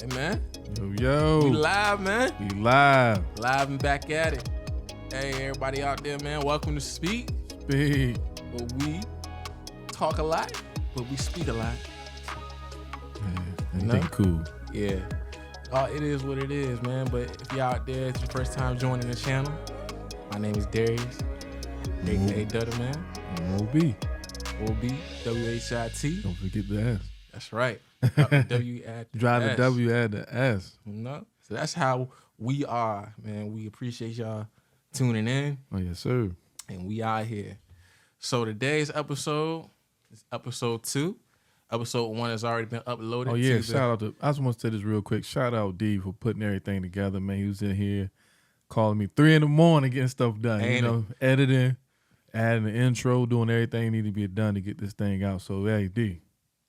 Hey, man. Yo. We live, man. We live. Live and back at it. Hey, everybody out there, man. Welcome to Speak. Speak. Where we talk a lot, but we speak a lot. Anything cool. Yeah. It is what it is, man. But if you're out there, it's your first time joining the channel, my name is Darius, a.k.a. Dadaman. OB. OB WHIT. Don't forget the S. That's right. W at the Drive S. the W at the S. No. So that's how we are, man. We appreciate y'all tuning in. Oh, yes, sir. And we out here. So today's episode is episode 2. Episode 1 has already been uploaded. Oh, yeah. Shout out to, I just want to say this real quick. Shout out D for putting everything together, man. He was in here calling me 3 a.m. getting stuff done. Editing, adding the intro, doing everything need to be done to get this thing out. So, hey, D,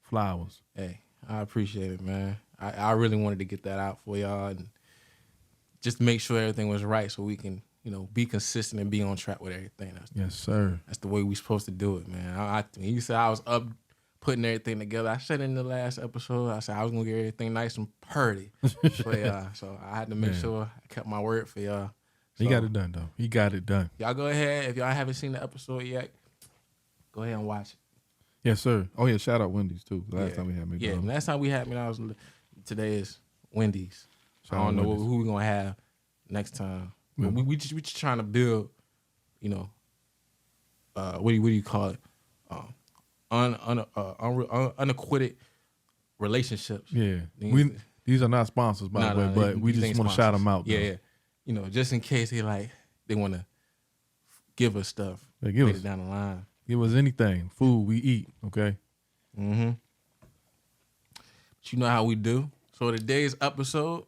flowers. Hey, I appreciate it, man. I really wanted to get that out for y'all and just make sure everything was right so we can, be consistent and be on track with everything. Yes, sir. That's the way we supposed to do it, man. You said I was up putting everything together. I said in the last episode, I said I was going to get everything nice and pretty for y'all. So I had to make sure I kept my word for y'all. So, he got it done, though. He got it done. Y'all go ahead. If y'all haven't seen the episode yet, go ahead and watch it. Yes, sir. Oh, yeah, shout out Wendy's, too. Last time we had me. Yeah, last time we had me, today is Wendy's. Shout I don't know Wendy's. who we're going to have next time. We just trying to build, what do you call it? Unacquitted relationships. Yeah. These are not sponsors, by the way, but we just want to shout them out. Yeah. Just in case they want to give us stuff later down the line. Give us anything. Food we eat, okay? Mm-hmm. But you know how we do. So today's episode,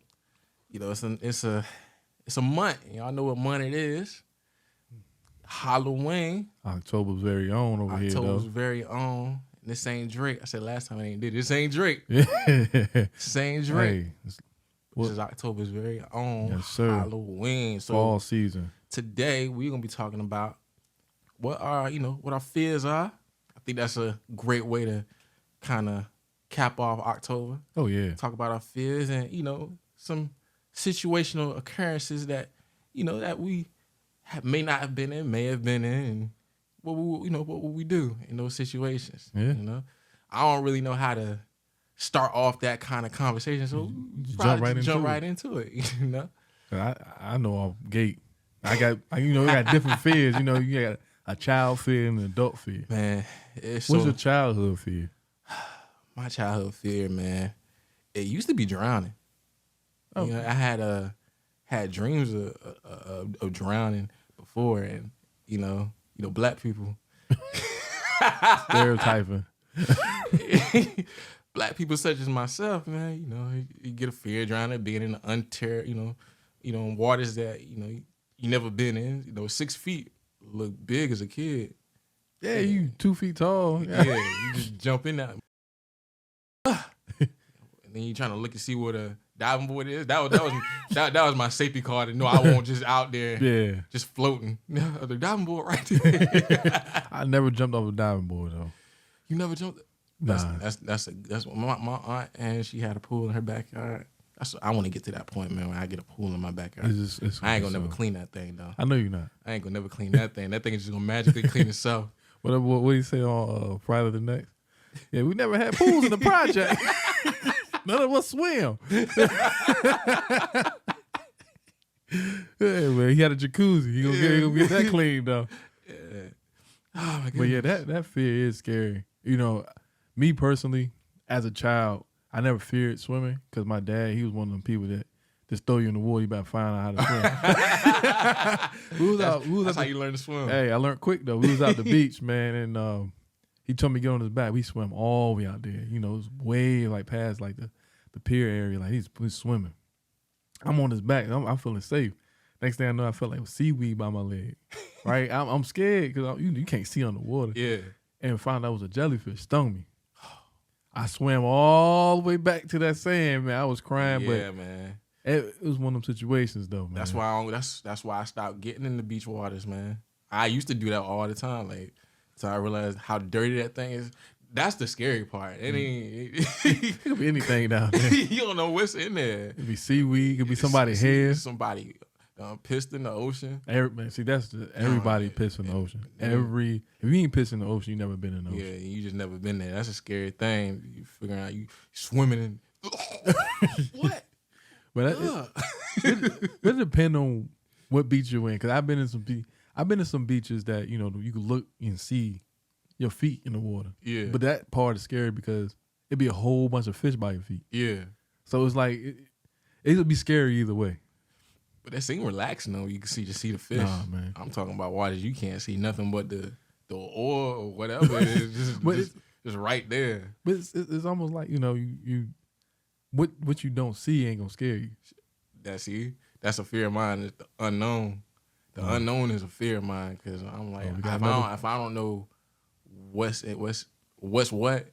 it's a month. Y'all know what month it is. Halloween. October's very own over here, though. October's very own. And this ain't Drake. I said last time I ain't did this ain't Drake. Yeah. This ain't Drake. Hey, This is October's very own. Yes, sir. Halloween. So fall season. Today we're gonna be talking about what our fears are. I think that's a great way to kind of cap off October. Oh yeah. Talk about our fears and some situational occurrences that that we may not have been in, may have been in, and what would we do in those situations? Yeah. I don't really know how to start off that kind of conversation, so jump right into it. I know off gate. I got different fears. You got a child fear and an adult fear. Man, what's your childhood fear? My childhood fear, man, it used to be drowning. Oh. I had dreams of drowning before, and black people Stereotyping. Black people such as myself, man, you get a fear of drowning, being in the in waters that you never been in. 6 feet look big as a kid. Yeah, you 2 feet tall. Yeah, you just jump in that. And then you trying to look and see what a diving board is. That was my safety card to know I won't just out there just floating. The diving board right there. I never jumped off a diving board though. You never jumped? Nah. That's what my aunt, and she had a pool in her backyard. I want to get to that point, man, when I get a pool in my backyard. I ain't gonna never clean that thing though. I know you're not. I ain't gonna never clean that thing. That thing is just gonna magically clean itself. What do you say on Friday the Next? Yeah, we never had pools in the project. None of us swim. Yeah, man, he had a jacuzzi. He gonna get that clean though. Yeah. Oh my goodness. But yeah, that fear is scary. Me personally, as a child, I never feared swimming because my dad, he was one of them people that just throw you in the water, you better find out how to swim. That's how you learn to swim. Hey, I learned quick though. We was out the beach, man, and he told me to get on his back. We swam all the way out there. It was way past the pier area. He's swimming. I'm on his back. I'm feeling safe. Next thing I know, I felt like seaweed by my leg. Right? I'm scared because you can't see underwater. Yeah. And found out it was a jellyfish. Stung me. I swam all the way back to that sand, man. I was crying, but man. It was one of them situations, though, man. That's why I stopped getting in the beach waters, man. I used to do that all the time, so I realized how dirty that thing is. That's the scary part. It could be anything down there. You don't know what's in there. It could be seaweed. It could be somebody's hair. Somebody pissed in the ocean. Man, see, everybody pissed in the ocean. If you ain't pissed in the ocean, you never been in the ocean. Yeah, you just never been there. That's a scary thing. You figuring out you swimming in. What? But it depends on what beach you're in. Because I've been in some beaches that you can look and see your feet in the water. Yeah. But that part is scary because it'd be a whole bunch of fish by your feet. Yeah. So it's like it would be scary either way. But that seems relaxing though. You can just see the fish. Nah, man. I'm talking about waters you can't see nothing but the oil or whatever. It's just right there. But it's almost like you what you don't see ain't gonna scare you. That's a fear of mine. It's the unknown. The unknown is a fear of mine because I'm like if I don't know what's what,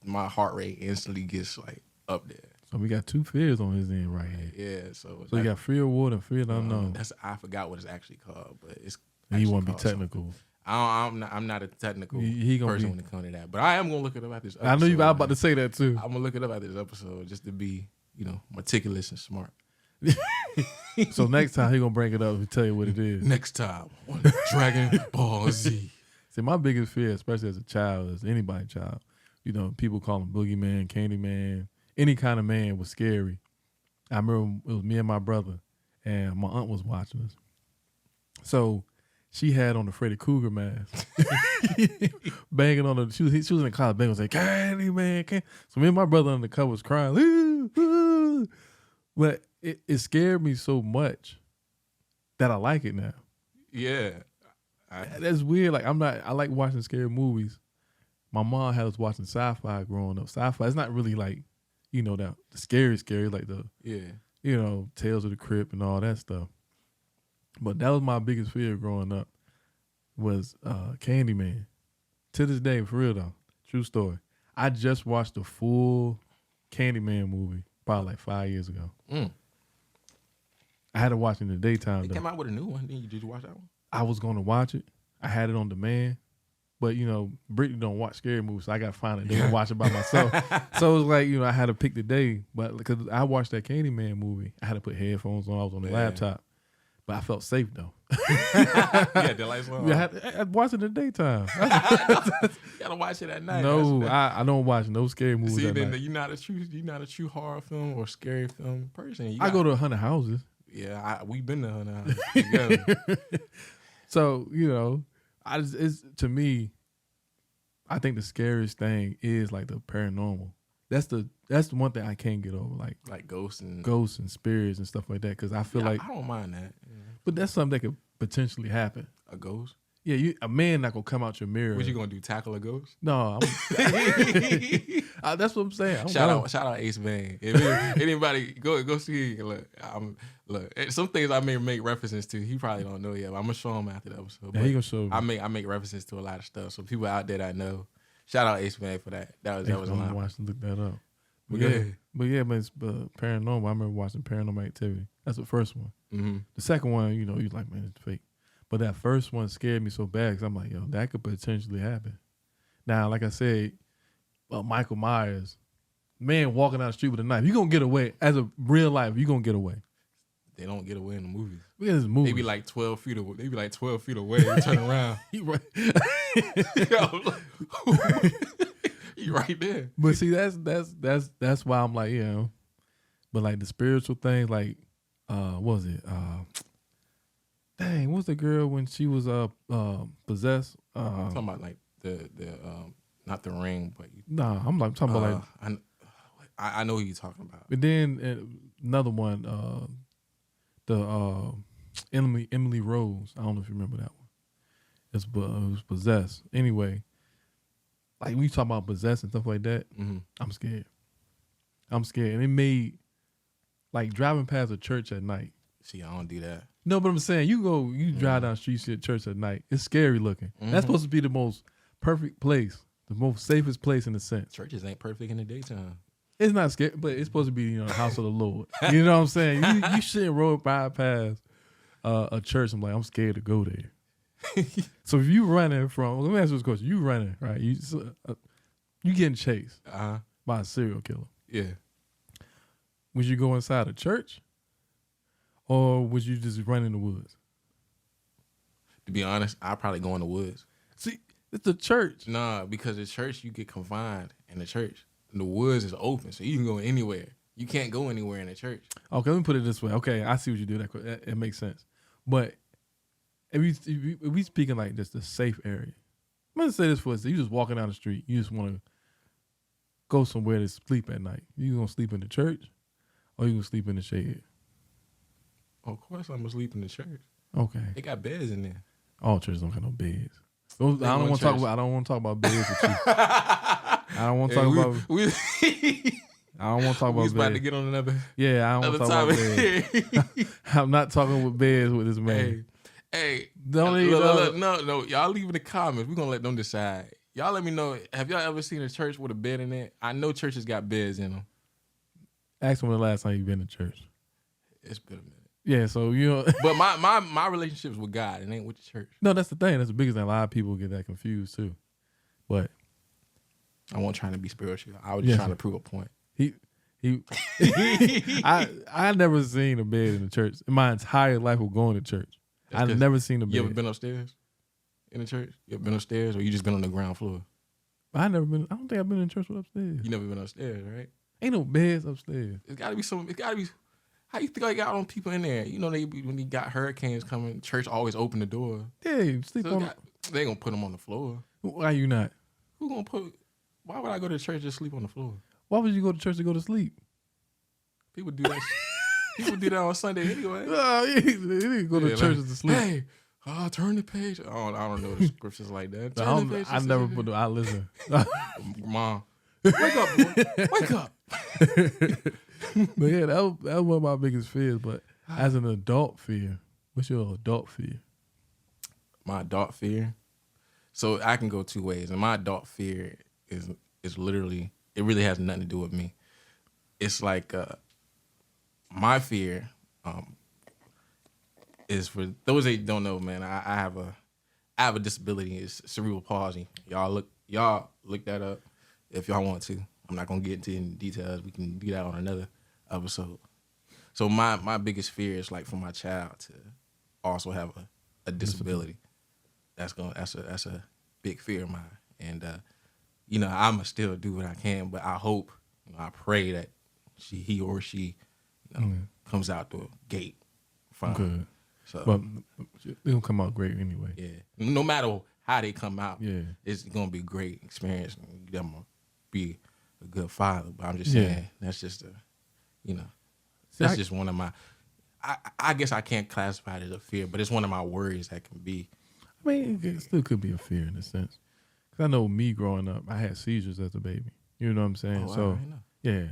my heart rate instantly gets like up there. So we got two fears on his end right here. Yeah, so you got fear of water and fear of the unknown. I forgot what it's actually called, but it's. And you want to be technical. I'm not a technical person when it comes to that, but I am gonna look it up at this episode. I know you. I was about to say that too. I'm gonna look it up at this episode just to be meticulous and smart. So next time he gonna bring it up and tell you what it is. Next time on Dragon Ball Z. See, my biggest fear, especially as a child, as anybody's child, people call him Boogeyman, Candyman, any kind of man was scary. I remember it was me and my brother, and my aunt was watching us. So she had on the Freddy Krueger mask, banging on she was in the college banging, saying Candyman, Candyman. So me and my brother on the cover was crying, ooh, ooh. But it scared me so much that I like it now. Yeah. That's weird. Like I like watching scary movies. My mom had us watching sci-fi growing up. Sci-fi, it's not really like, the scary, like the Tales of the Crypt and all that stuff. But that was my biggest fear growing up was Candyman. To this day, for real though, true story. I just watched the full Candyman movie probably like 5 years ago. I had to watch it in the daytime. They came out with a new one. Did you watch that one? I was going to watch it. I had it on demand. But, Brittany don't watch scary movies, so I got to find it. They can watch it by myself. So it was like, I had to pick the day. But because I watched that Candyman movie, I had to put headphones on. I was on the laptop. But I felt safe, though. Yeah, the lights were on. Yeah, I watched it in the daytime. You got to watch it at night. No, I don't watch no scary movies at night. You're not a true horror film or scary film person. I go to 100 houses. Yeah, we've been to 100 houses together. So, to me, I think the scariest thing is like the paranormal. That's the one thing I can't get over, like ghosts and spirits and stuff like that. Because I feel like I don't mind that, but that's something that could potentially happen. A ghost? Yeah, a man not gonna come out your mirror. What you gonna do? Tackle a ghost? No, that's what I'm saying. Shout out Ace Bang. If anybody go see. Look, some things I may make references to. He probably don't know yet. But I'm gonna show him after the episode. Yeah, he gonna show me. I make references to a lot of stuff. So people out there that know. Shout out Ace Bang for that. That was a lot. Look that up. But it's paranormal. I remember watching Paranormal Activity. That's the first one. Mm-hmm. The second one, you're like, man, it's fake. But that first one scared me so bad because I'm like, yo, that could potentially happen. Now, like I said, Michael Myers, man walking down the street with a knife, you're going to get away. As a real life, you're going to get away. They don't get away in the movies. Yeah, it's movies. They be like 12 feet away. They be like 12 feet away and turn around. You right. You right there. But see, that's why I'm like, but like the spiritual things, like, what was it? Dang, what's the girl when she was possessed? Talking about like the not the ring, but I'm like talking about like I know who you're talking about. But then another one, the Emily Rose. I don't know if you remember that one. It was possessed. Anyway, like when you talk about possessed and stuff like that, I'm scared. And it made like driving past a church at night. See, I don't do that. No, but I'm saying you drive down the street, see a church at night. It's scary looking. That's supposed to be the most perfect place, the most safest place in a sense. Churches ain't perfect in the daytime. It's not scary, but it's supposed to be the house of the Lord. You know what I'm saying? You shouldn't roll past a church. I'm like, I'm scared to go there. So if you running from, let me ask you this question: you running, right? You getting chased by a serial killer. Yeah. Would you go inside a church, or would you just run in the woods? To be honest, I'd probably go in the woods. See, it's the church. Nah, because the church, you get confined in the church. The woods is open, so you can go anywhere. You can't go anywhere in the church. Okay, let me put it this way. Okay, I see what you do. That it makes sense. But if we speaking like just a safe area, I'm gonna say this for us. You just walking down the street. You just want to go somewhere to sleep at night. You gonna sleep in the church, or you gonna sleep in the shade? Of course, I'm gonna sleep in the church. Okay, they got beds in there. All churches don't have no beds. I don't want to talk about. I don't want to talk about beds with you. I don't want to talk about. I don't want to talk about. We beds. about to get on another. Yeah, I don't want to talk about beds. I'm not talking with beds with this man. Hey, don't even look, no. Y'all leave in the comments. We're gonna let them decide. Y'all let me know. Have y'all ever seen a church with a bed in it? I know churches got beds in them. Ask them the last time you been to church. It's been a minute. Yeah, so you know. But my relationships with God, it ain't with the church. No, that's the thing. That's the biggest thing. A lot of people get that confused too. But I wasn't trying to be spiritual. I was just trying to prove a point. I never seen a bed in the church in my entire life of going to church. I've never seen a bed. You ever been upstairs in the church? You ever been upstairs, or you just been on the ground floor? I never been. I don't think I've been in church with upstairs. You never been upstairs, right? Ain't no beds upstairs. It's gotta be some. It gotta be. How you think I got on people in there? You know, when they got hurricanes coming, church always open the door. Yeah, you sleep on. They ain't gonna put them on the floor. Why you not? Who gonna put? Why would I go to church and just sleep on the floor? Why would you go to church to go to sleep? People do that. People do that on Sunday anyway. No, you didn't go to church to sleep. Hey, turn the page. I don't know the scriptures like that. I never put. I listen. Mom, wake up, boy. Wake up. But yeah, that was one of my biggest fears. But as an adult fear, what's your adult fear? My adult fear. So I can go two ways, and my adult fear is literally, it really has nothing to do with me. It's like my fear is for those that don't know, man. I have a disability. It's cerebral palsy. Y'all look that up if y'all want to. I'm not gonna get into any details. We can do that on another episode. So my biggest fear is like for my child to also have a disability. That's a big fear of mine. And I'ma still do what I can, but I hope, I pray that he or she comes out the gate fine. Good. So, but they're gonna come out great anyway. Yeah. No matter how they come out, yeah, it's gonna be a great experience. I'm gonna be a good father. But I'm just saying that's just that's just one of my. I guess I can't classify it as a fear, but it's one of my worries that can be. I mean, it still could be a fear in a sense. Because I know me growing up, I had seizures as a baby. You know what I'm saying? Oh, so yeah.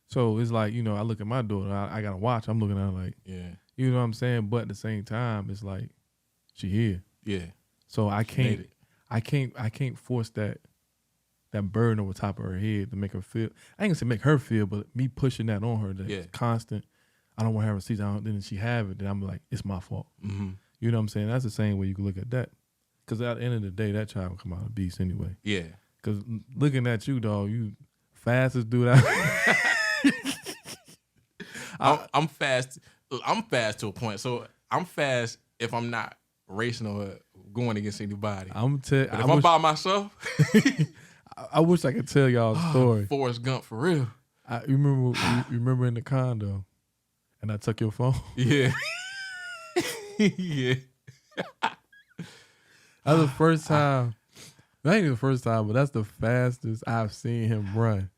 So it's like, I look at my daughter, I got to watch. I'm looking at her like, you know what I'm saying? But at the same time, it's like, she here. Yeah. So I can't force that burden over top of her head to make her feel. I ain't gonna say make her feel, but me pushing that on her, that constant. I don't want to have a seizure. Then she have it. Then I'm like, it's my fault. Mm-hmm. You know what I'm saying? That's the same way you can look at that. Because at the end of the day, that child will come out a beast anyway. Yeah. Because looking at you, dog, you fastest dude out. I'm fast. I'm fast to a point. So I'm fast if I'm not racing or going against anybody. But if I'm by myself, I wish I could tell y'all a story. Forrest Gump for real. You remember in the condo, and I took your phone. Yeah. Yeah. That's the first time. That ain't the first time, but that's the fastest I've seen him run.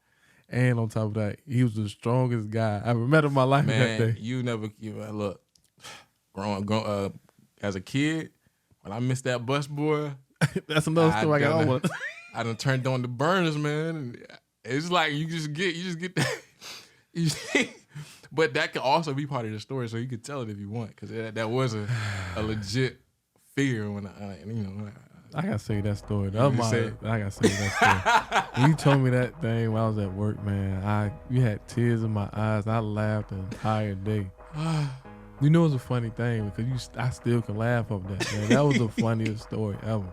And on top of that, he was the strongest guy I ever met in my life. Man, that day. You never look. Growing as a kid, when I missed that bus boy, that's another story. I done turned on the burners, man. It's like you just get that. But that could also be part of the story, so you could tell it if you want, because that was a legit fear when I gotta say that story. I gotta say that story. When you told me that thing when I was at work, man, you had tears in my eyes. I laughed the entire day. You know, it's a funny thing because I still can laugh off that, man. That was the funniest story ever.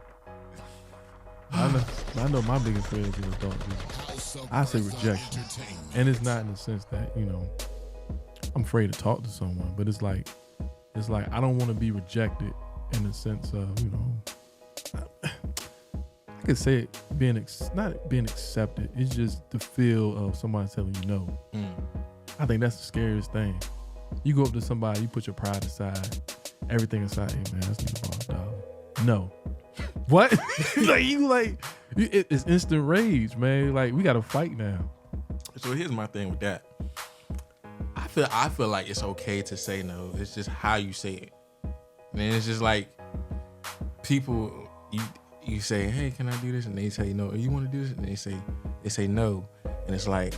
I know my biggest fear as an adult is, I say rejection. And it's not in the sense that, I'm afraid to talk to someone, but it's like I don't want to be rejected in the sense of, I could say it not being accepted. It's just the feel of somebody telling you no. I think that's the scariest thing. You go up to somebody, you put your pride aside, everything aside. Hey man, let's need $1. No. What? It's instant rage, man. Like, we got to fight now. So here's my thing with that. I feel like it's okay to say no. It's just how you say it. And it's just like people, you say, hey, can I do this? And they say no. You want to do this? And they say no. And it's like,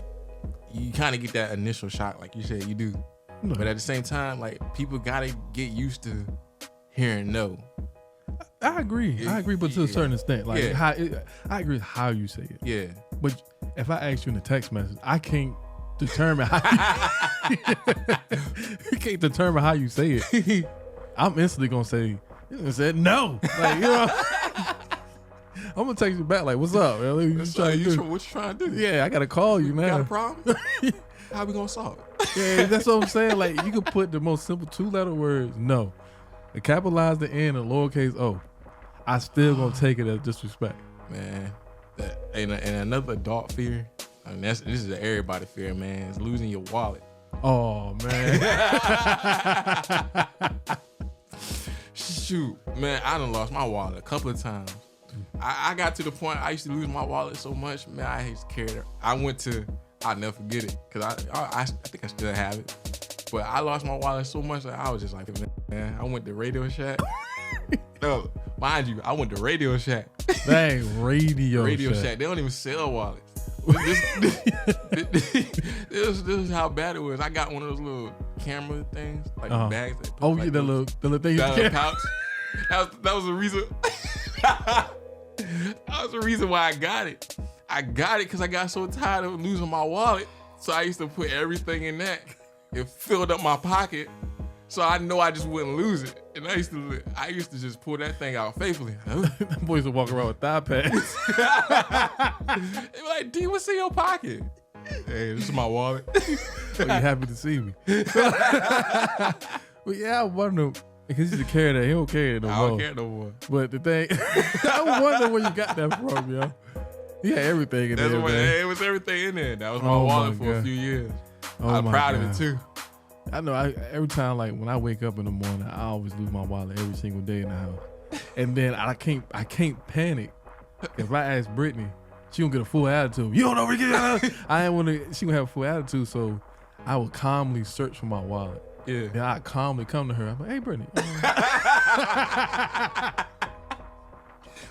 you kind of get that initial shock, like you said, you do. No. But at the same time, like, people gotta get used to hearing no. I agree, but to a certain extent, like, I agree with how you say it. Yeah. But if I ask you in a text message, I can't determine how you can't determine how you say it. I'm instantly gonna say, no. Like, I'm gonna text you back like, what's up, man? What you trying to do? Yeah, I gotta call you now. Got a problem? How we gonna solve it? Yeah, that's what I'm saying. Like, you could put the most simple 2-letter words, no, and capitalize the N and lowercase o. I still gonna take it as disrespect. Man, and another adult fear, I mean, this is an everybody fear, man. It's losing your wallet. Oh man. Shoot, man, I done lost my wallet a couple of times. I got to the point I used to lose my wallet so much, man. I used to carry it. I'll never forget it, because I think I still have it. But I lost my wallet so much that I was just like, man, I went to Radio Shack. No, mind you, I went to Radio Shack. Dang, Radio Shack. They don't even sell wallets. This is how bad it was. I got one of those little camera things, like bags. That the little thing. That pouch. That was the reason. That was the reason why I got it. I got it because I got so tired of losing my wallet. So I used to put everything in that. It filled up my pocket, so I know I just wouldn't lose it. And I used to just pull that thing out faithfully. Boys would walk around with thigh pads. They were like, D, what's in your pocket? Hey, this is my wallet. Well, you happy to see me. Well, yeah, I wonder, because he used to carry that. He don't carry it no more. I don't care no more. But the thing, I wonder where you got that from, yo. He had everything in there, man. It was everything in there. That was my wallet for a few years. I'm proud of it, too. I know. Every time, like, when I wake up in the morning, I always lose my wallet every single day in the house. And then I can't panic. If I ask Brittany, she gonna get a full attitude. You don't know where to get it. I ain't want to. She gonna have a full attitude. So I would calmly search for my wallet. Yeah. Then I calmly come to her. I'm like, hey, Brittany.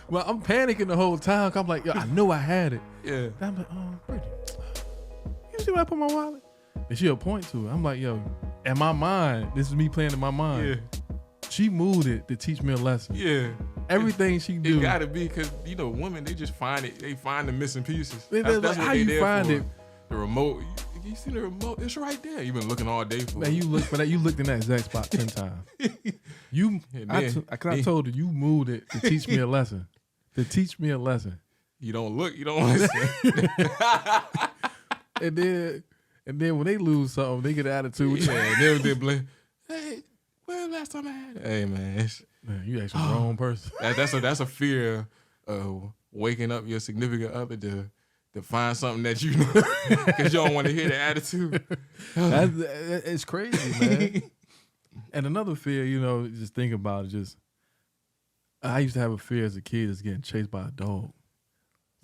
Well, I'm panicking the whole time. I'm like, yo, I know I had it. Yeah. And I'm like, Brittany, you see where I put my wallet? And she'll point to it. I'm like, yo, in my mind, this is me playing in my mind. Yeah. She moved it to teach me a lesson. Yeah. Everything she do. It gotta be, because, women, they just find it. They find the missing pieces. That's what how you find it? The remote. You see the remote? It's right there. You've been looking all day for it. Man, you looked in that exact spot 10 times. I told her you moved it to teach me a lesson. To teach me a lesson. You don't look, you don't listen. And then when they lose something, they get an attitude. Yeah, and then they blame. Hey, when last time I had it? Hey, man, you actually the wrong person. That's a fear of waking up your significant other to find something that you know, because you don't want to hear the attitude. It's crazy, man. And another fear, just think about it. I used to have a fear as a kid of getting chased by a dog.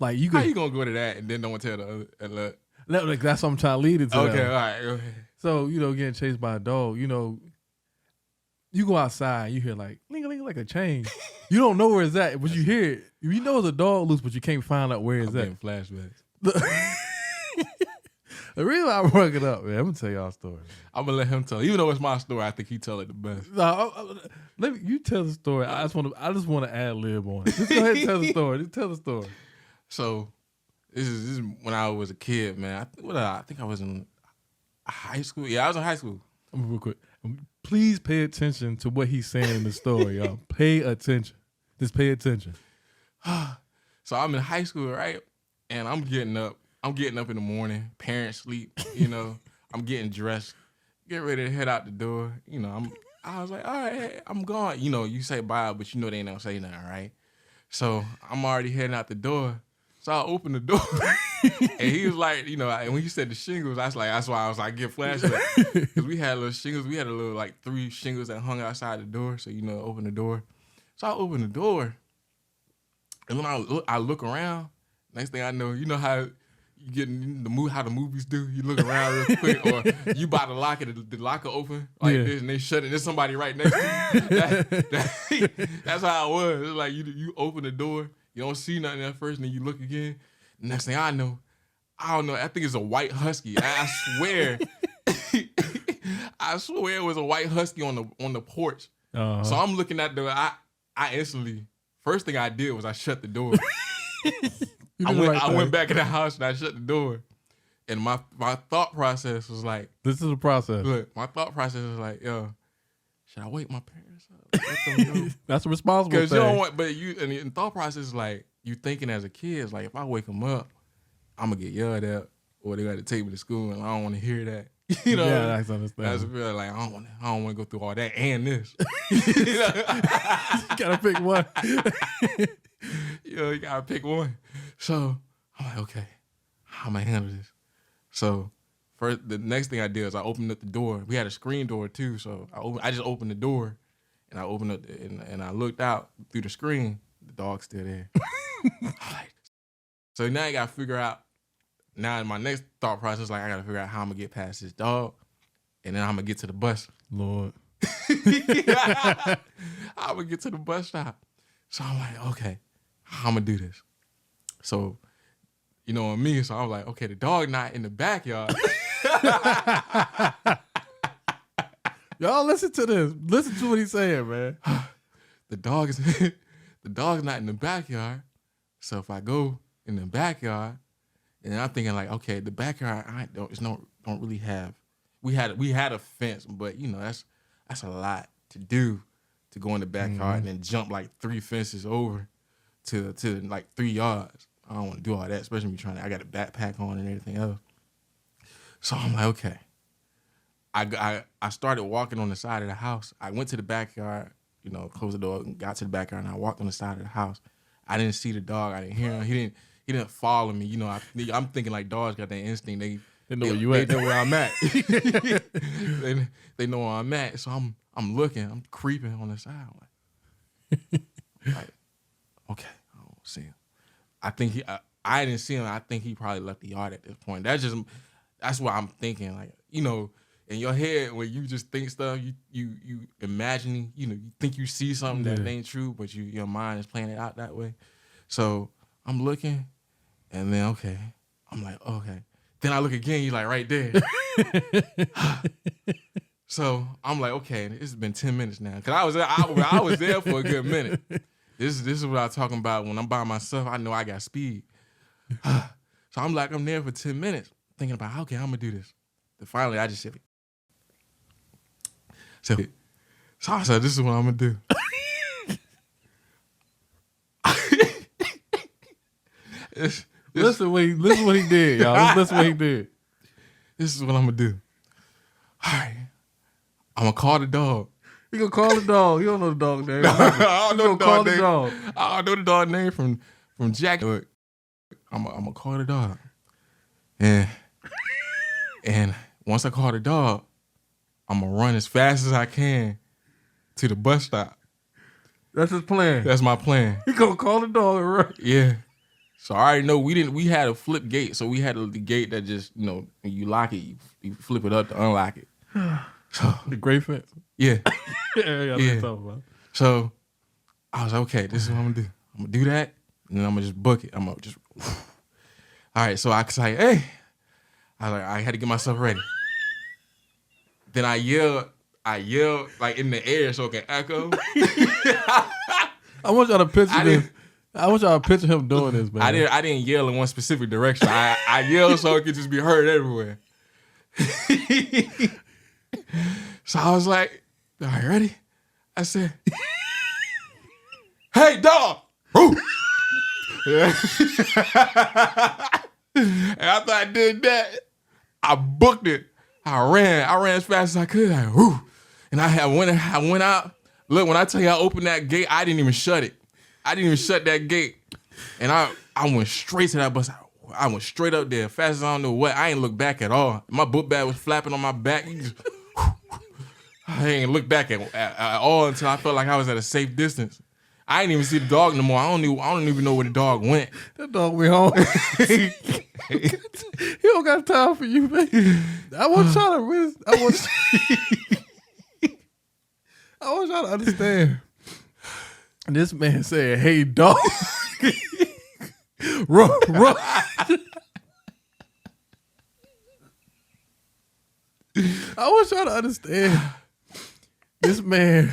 Like, how you gonna go to that and then don't tell the other? That's what I'm trying to lead it to. Okay, all right. Go ahead. So, getting chased by a dog, you go outside, you hear like, ling-a-ling, like a chain. You don't know where it's at, but you hear it. You know it's a dog loose, but you can't find out where it's at. Flashbacks. The reason I brought it up, man, I'm going to tell y'all a story. I'm going to let him tell. Even though it's my story, I think he tell it the best. No, you tell the story. I just want to ad lib on it. Just go ahead and tell the story. Just tell the story. So, this is when I was a kid, man. I think I was in high school. Yeah, I was in high school. Real quick. Please pay attention to what he's saying in the story, y'all. Pay attention. Just pay attention. So I'm in high school, right? And I'm getting up in the morning. Parents sleep, you know. I'm getting dressed, getting ready to head out the door. You know, I was like, all right, hey, I'm gone. You know, you say bye, but you know they ain't gonna say nothing, right? So I'm already heading out the door. So I opened the door, and he was like, you know, and when he said the shingles, that's why I was like, get flashback. Because we had little shingles. We had a little, like, 3 shingles that hung outside the door. So, you know, open the door. So I opened the door, and when I look around, next thing I know, you know how you get in how the movies do? You look around real quick, or you about to lock it, the locker open like this, and they shut it. There's somebody right next to you. That's how it was. It's like you open the door, you don't see nothing at first, and then you look again. Next thing I don't know. I think it's a white husky. I swear, I swear it was a white husky on the porch. Uh-huh. So I'm looking at I instantly, first thing I did was I shut the door. I went back in the house and I shut the door. And my thought process was like, this is a process. Look, my thought process was like, yo, should I wake my parents up? Let them know? That's a responsible thing. Because you don't want, but and the thought process is like, you thinking as a kid, is like, if I wake them up, I'm going to get yelled at, or they got to take me to school, and I don't want to hear that. You know? Yeah, that's understandable. That's like, I don't want to go through all that and this. You got to pick one. You gotta pick one. So I'm like, okay, how am I handle this? So first, the next thing I did is I opened up the door. We had a screen door too, so I just opened the door, and I opened up and I looked out through the screen. The dog's still there. So now I gotta figure out. Now in my next thought process, like I gotta figure out how I'm gonna get past this dog, and then I'm gonna get to the bus. Lord, I'm gonna get to the bus stop. So I'm like, okay, how I'm gonna do this? So, you know, on me, so I was like, okay, the dog not in the backyard. Y'all listen to this. Listen to what he's saying, man. The dog's not in the backyard. So if I go in the backyard, and I'm thinking like, okay, the backyard don't really have. We had a fence, but you know that's a lot to do, to go in the backyard and then jump like 3 fences over to like 3 yards. I don't want to do all that, especially when I got a backpack on and everything else. So I'm like, okay. I started walking on the side of the house. I went to the backyard, you know, closed the door and got to the backyard, and I walked on the side of the house. I didn't see the dog. I didn't hear him. He didn't follow me. You know, I'm thinking like dogs got that instinct. They know where you at. They know where I'm at. they know where I'm at. So I'm looking. I'm creeping on the side. Like, okay, I don't see him. I think I didn't see him. I think he probably left the yard at this point. That's what I'm thinking. Like, you know, in your head when you just think stuff, you imagining, you know, you think you see something that ain't true, but your mind is playing it out that way. So I'm looking, and then I'm like, okay. Then I look again, he's like right there. So I'm like, okay, it's been 10 minutes now. Cause I was there for a good minute. This is what I'm talking about. When I'm by myself, I know I got speed. So I'm there for 10 minutes thinking about, okay, I'm gonna do this. Then finally I just said, so I said, this is what I'm gonna do. Listen what he did, y'all. Listen what he did. This is what I'm gonna do. All right, I'm gonna call the dog. You gonna call the dog? You don't know the dog name. I don't know the dog name. I don't know the dog name from Jack. I'm gonna call the dog, and once I call the dog, I'm gonna run as fast as I can to the bus stop. That's his plan. That's my plan. You gonna call the dog and run? Yeah. So I already know we had a flip gate, so we had the gate that just, you know, when you lock it, you flip it up to unlock it. So the gray fence. Yeah. Yeah. So I was like, okay, this is what I'm gonna do. I'm gonna do that, and then I'm gonna just book it. I'm gonna just. All right. So I was like, hey, I had to get myself ready. Then I yelled like in the air so it can echo. I want y'all to picture this. I want y'all to picture him doing this, man. I didn't yell in one specific direction. I yelled so it could just be heard everywhere. So I was like, all right, ready? I said, hey, dog. And after I did that, I booked it. I ran as fast as I could. Like, whoo. And I went out. Look, when I tell you I opened that gate, I didn't even shut it. I didn't even shut that gate. And I went straight to that bus. I went straight up there, fast as I don't know what. I ain't look back at all. My book bag was flapping on my back. I ain't look back at all until I felt like I was at a safe distance. I didn't even see the dog no more. I don't even know where the dog went. That dog went home. He don't got time for you, man. I want y'all to understand. This man said, "Hey, dog." Ruff. I want y'all to understand. This man,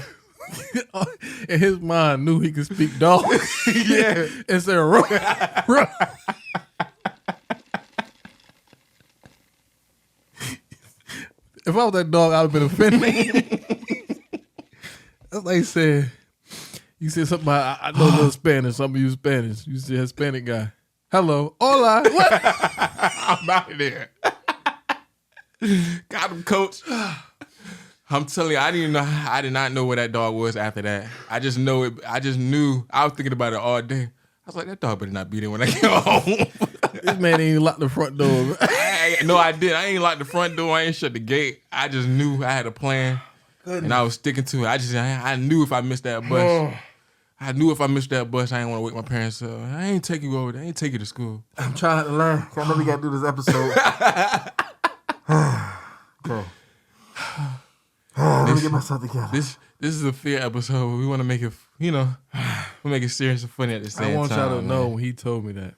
in his mind, knew he could speak dog. Yeah. And said, ruff. If I was that dog, I'd have been offended. That's like you said something about, I know a little Spanish, some of you Spanish. You said Hispanic guy. Hello. Hola. What? I'm out of there. Got him, coach. I'm telling you, I did not know where that dog was after that. I just knew. I was thinking about it all day. I was like, that dog better not be there when I get home. This man ain't locked the front door. No, I did. I ain't locked the front door. I ain't shut the gate. I just knew I had a plan. Goodness. And I was sticking to it. I knew if I missed that bus, I ain't want to wake my parents up. I ain't take you over there. I ain't take you to school. I'm trying to learn. I know we got to do this episode. Okay. Let me get myself together. This is a fear episode. We want to make it, we'll make it serious and funny at the same time. I want y'all to know when he told me that,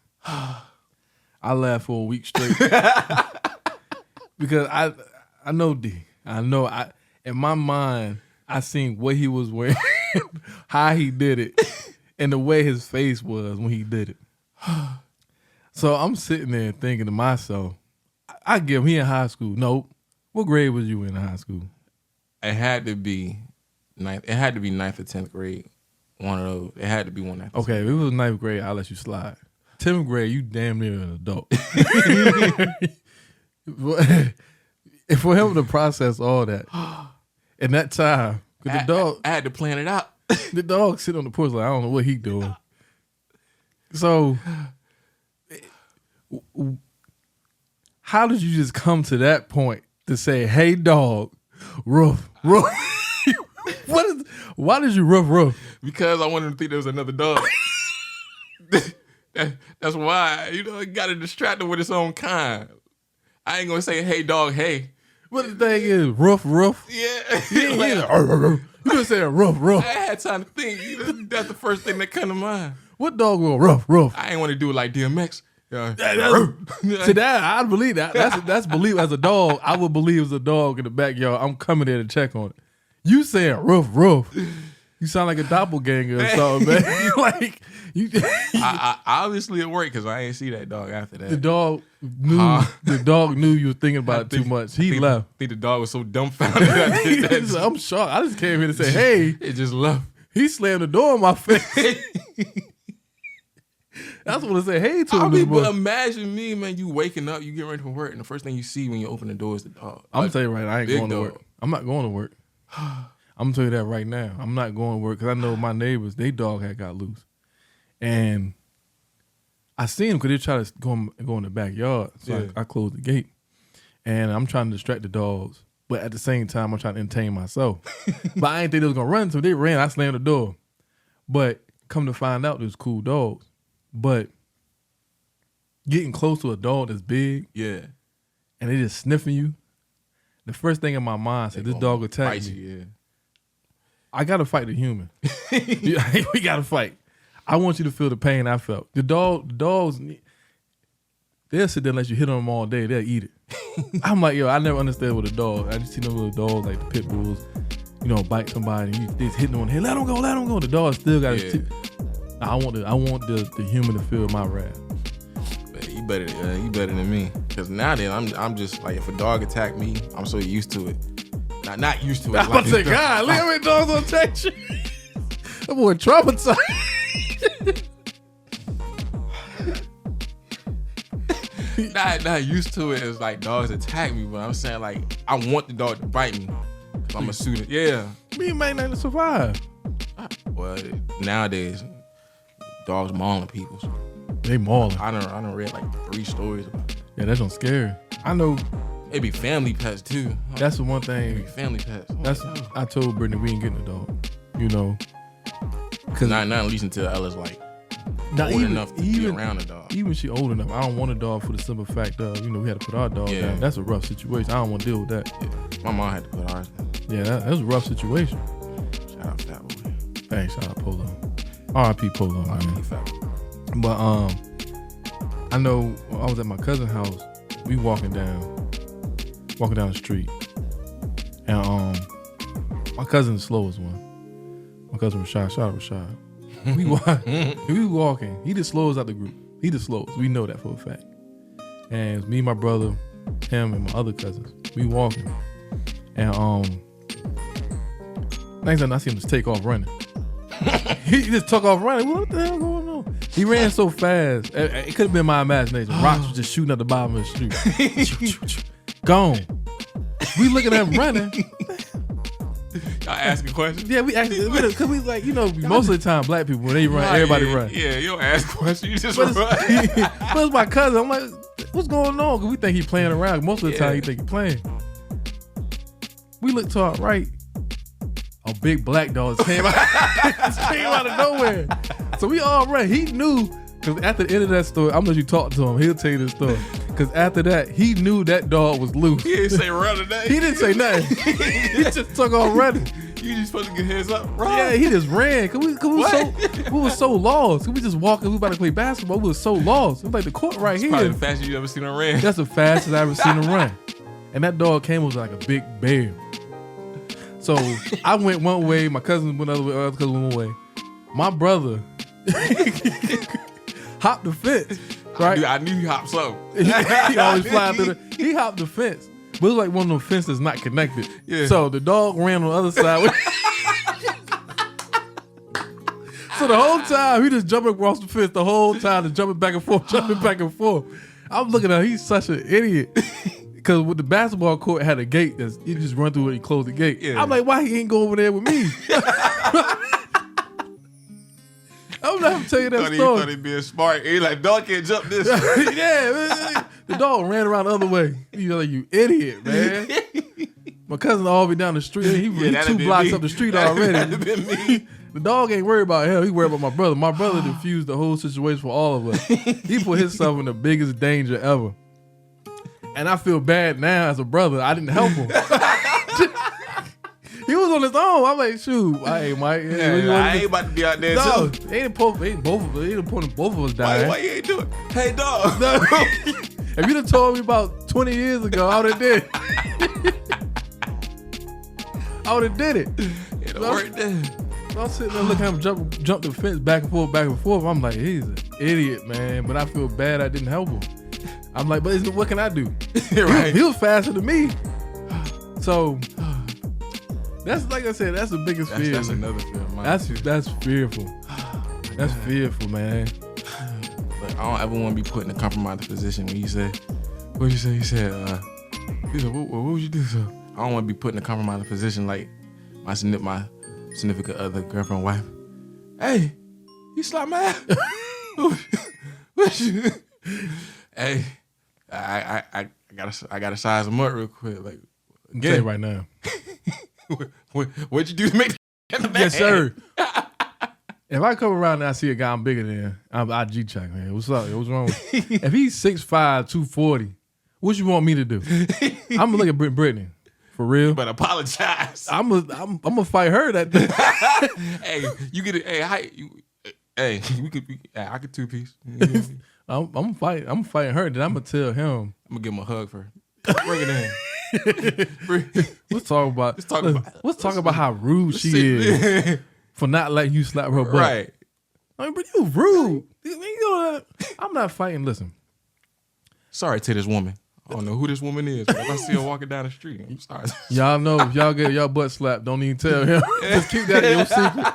I laughed for a week straight. Because I know D. I know in my mind, I seen what he was wearing, how he did it, and the way his face was when he did it. So I'm sitting there thinking to myself, I give him, he in high school. Nope. What grade was you in high school? It had to be ninth. It had to be 9th or 10th grade. One of those. It had to be one. Okay, if it was 9th grade, I'll let you slide. 10th grade, you damn near an adult. And for him to process all that, in that time, because the dog, I had to plan it out. The dog sit on the porch like, I don't know what he doing. So, how did you just come to that point to say, "Hey, dog, ruff"? Why did you ruff? Because I wanted to think there was another dog. That's why. You got to distract it with its own kind. I ain't gonna say, "Hey, dog, hey." But the thing is, ruff. Yeah. You gonna say ruff. I had time to think. That's the first thing that come to mind. What dog will ruff? I ain't want to do it like DMX. See that I believe that. That's believe as a dog. I would believe as a dog in the backyard. I'm coming there to check on it. You saying ruff? You sound like a doppelganger or something, man. Like you. I obviously it worked because I ain't see that dog after that. The dog knew. The dog knew you were thinking about it too much. He left. I think the dog was so dumbfounded. I did that. Like, I'm shocked. I just came here to say, hey. It just left. He slammed the door in my face. That's what I said. Hey to him. But imagine me, man. You waking up, you get ready for work, and the first thing you see when you open the door is the dog. I'm gonna tell you right, I ain't going to work. I'm not going to work. I'm gonna tell you that right now. I'm not going to work because I know my neighbors, they dog had got loose, and I seen them because they try to go in the backyard. So I closed the gate, and I'm trying to distract the dogs, but at the same time I'm trying to entertain myself. But I ain't think they was gonna run, so they ran. I slammed the door, but come to find out, there's cool dogs. But getting close to a dog that's big, and they just sniffing you. The first thing in my mind said, "This dog attacked me." You, I gotta fight the human. We gotta fight. I want you to feel the pain I felt. The dogs, they'll sit there and let you hit on them all day. They'll eat it. I'm like, yo, I never understood what a dog. I just see those little dogs like the pit bulls, bite somebody. They just hitting on the head. Let them go. The dog still got his teeth. I want the human to feel my wrath. You better than me. Because now then, I'm just like, if a dog attack me, I'm so used to it. Not used to it. I'm about to say, God, look how many dogs gonna attack you. That boy traumatized. not used to it. It's like dogs attack me, but I'm saying like I want the dog to bite me. I'm a student. Yeah. Me might not survive. Well, nowadays, dogs mauling people. So they mauling. I done read like 3 stories about it. Yeah, that's scary. I know. It be family pets too. That's the one thing. Family pets. I told Brittany we ain't getting a dog. You know. Cause not at least until Ella's like old enough to be around a dog. Even she old enough, I don't want a dog for the simple fact of we had to put our dog down. That's a rough situation. I don't want to deal with that. Yeah. My mom had to put ours down. Yeah, that was a rough situation. Shout out Fat Boy. Thanks, shout out Polo. R.I.P. Polo, man. But I know I was at my cousin's house. We walking down the street, and my cousin's the slowest one. My cousin Rashad, shout out Rashad. We walking. He the slowest out the group. He the slowest. We know that for a fact. And it was me, my brother, him, and my other cousins. We walking, and next time I see him just take off running. He just took off running. What the hell going on? He ran so fast. It could have been my imagination. Rocks was just shooting at the bottom of the street. Gone. We looking at him running. Y'all asking questions? Yeah, we asking because we like most of the time black people when they run, everybody run. Yeah, you don't ask questions. You just run. But it's my cousin. I'm like, what's going on? Because we think he playing around. Most of the time, he think he playing. We look to our right. A big black dog came out of nowhere. So we all ran. He knew, because at the end of that story, I'm gonna let you talk to him. He'll tell you the story. Because after that, he knew that dog was loose. He didn't say run today. He didn't say nothing. He just took off running. You just supposed to get heads up, run. Yeah, he just ran. Cause we was so lost. We just walking. We about to play basketball. We was so lost. It was like the court right here. Probably the fastest you ever seen him run. That's the fastest I ever seen him run. And that dog came was like a big bear. So I went one way, my cousin went the other way, other cousin went one way. My brother hopped the fence, right? I knew he hopped something. He always fly through he hopped the fence. But it was like one of them fences not connected. Yeah. So the dog ran on the other side. So the whole time, he just jumping across the fence the whole time, just jumping back and forth, I'm looking at him, he's such an idiot. Because with the basketball court had a gate that's you just run through it and close the gate. Yeah. I'm like, why he ain't go over there with me? I'm not gonna tell you that story. He thought he being smart. He like, dog can't jump this. Yeah, man. The dog ran around the other way. Like, you idiot, man. My cousin all the way down the street. He 2 blocks up the street already. That'd been me. The dog ain't worried about him. He worried about my brother. My brother diffused the whole situation for all of us. He put himself in the biggest danger ever. And I feel bad now as a brother. I didn't help him. He was on his own. I'm like, shoot, hey, Mike. I ain't about to be out there too. Both of us dying. Why you ain't do it? Hey, dog. No. If you'd have told me about 20 years ago, I would have did it. I would have did it. It worked then. So I'm sitting there looking at him jump the fence back and forth. I'm like, he's an idiot, man. But I feel bad I didn't help him. I'm like, but what can I do? Right. He was faster than me. So that's, like I said, that's the biggest fear. That's another fear of mine. That's fearful. That's fearful, man. But I don't ever want to be put in a compromised position when you say, what you say? You said, what would you do? So I don't want to be put in a compromised position like my significant other, girlfriend, wife. Hey, you slap my ass. Hey, I gotta size him up real quick. Like, tell you right now. What'd you do to make that? Yes, sir. If I come around and I see a guy I'm bigger than, I G-check, man. What's up? What's wrong with you? If he's 6'5", 240, what you want me to do? I'm gonna look at Brittany. For real? But apologize. I'm gonna fight her that day. Hey, you get it. Hey, I could 2-piece. I'm fighting her. Then I'm gonna tell him. I'm gonna give him a hug for her. Bring it in. Let's talk about how rude she is for not letting you slap her butt. Right. I mean, but you rude. I'm not fighting. Listen. Sorry to this woman. I don't know who this woman is, but if I see her walking down the street, I'm sorry. Y'all know if y'all get y'all butt slapped, don't even tell him. Just keep that your secret.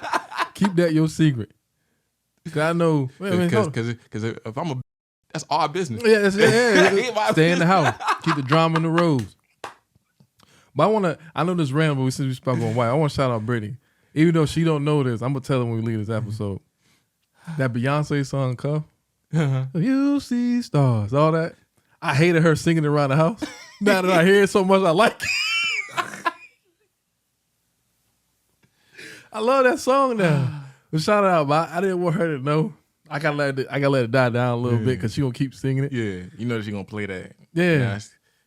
Keep that your secret. Cause I know. Because if I'm That's our business. Yeah, stay in the house. Keep the drama in the roads. But I know this random, but since we spoke on white, I want to shout out Brittany. Even though she don't know this, I'm going to tell her when we leave this episode. That Beyonce song, Cuff. You see stars, all that. I hated her singing it around the house. Now that I hear it so much, I like it. I love that song now. But shout out, but I didn't want her to know. I gotta let it die down a little bit because she gonna keep singing it. Yeah, you know that she gonna play that. Yeah,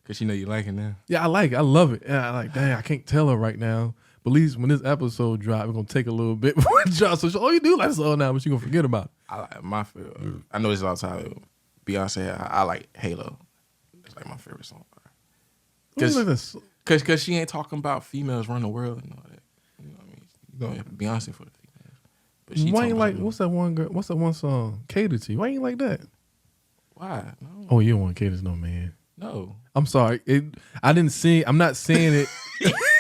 because she know you like it now. Yeah, I like it. I love it. And I like, dang, I can't tell her right now. But at least when this episode drops, we're gonna take a little bit before it drops. So you do like this song now, but she gonna forget about it. I like my favorite. I know this all the time. Beyonce, I like Halo. It's like my favorite song. Because she ain't talking about females run the world and all that. You know what I mean? You gonna have Beyonce for the females. But she why ain't like what's that one girl? What's that one song? Cater to you. Why ain't like that? Why? No. Oh, you don't want to cater to no man. No. I'm sorry. I didn't see. I'm not saying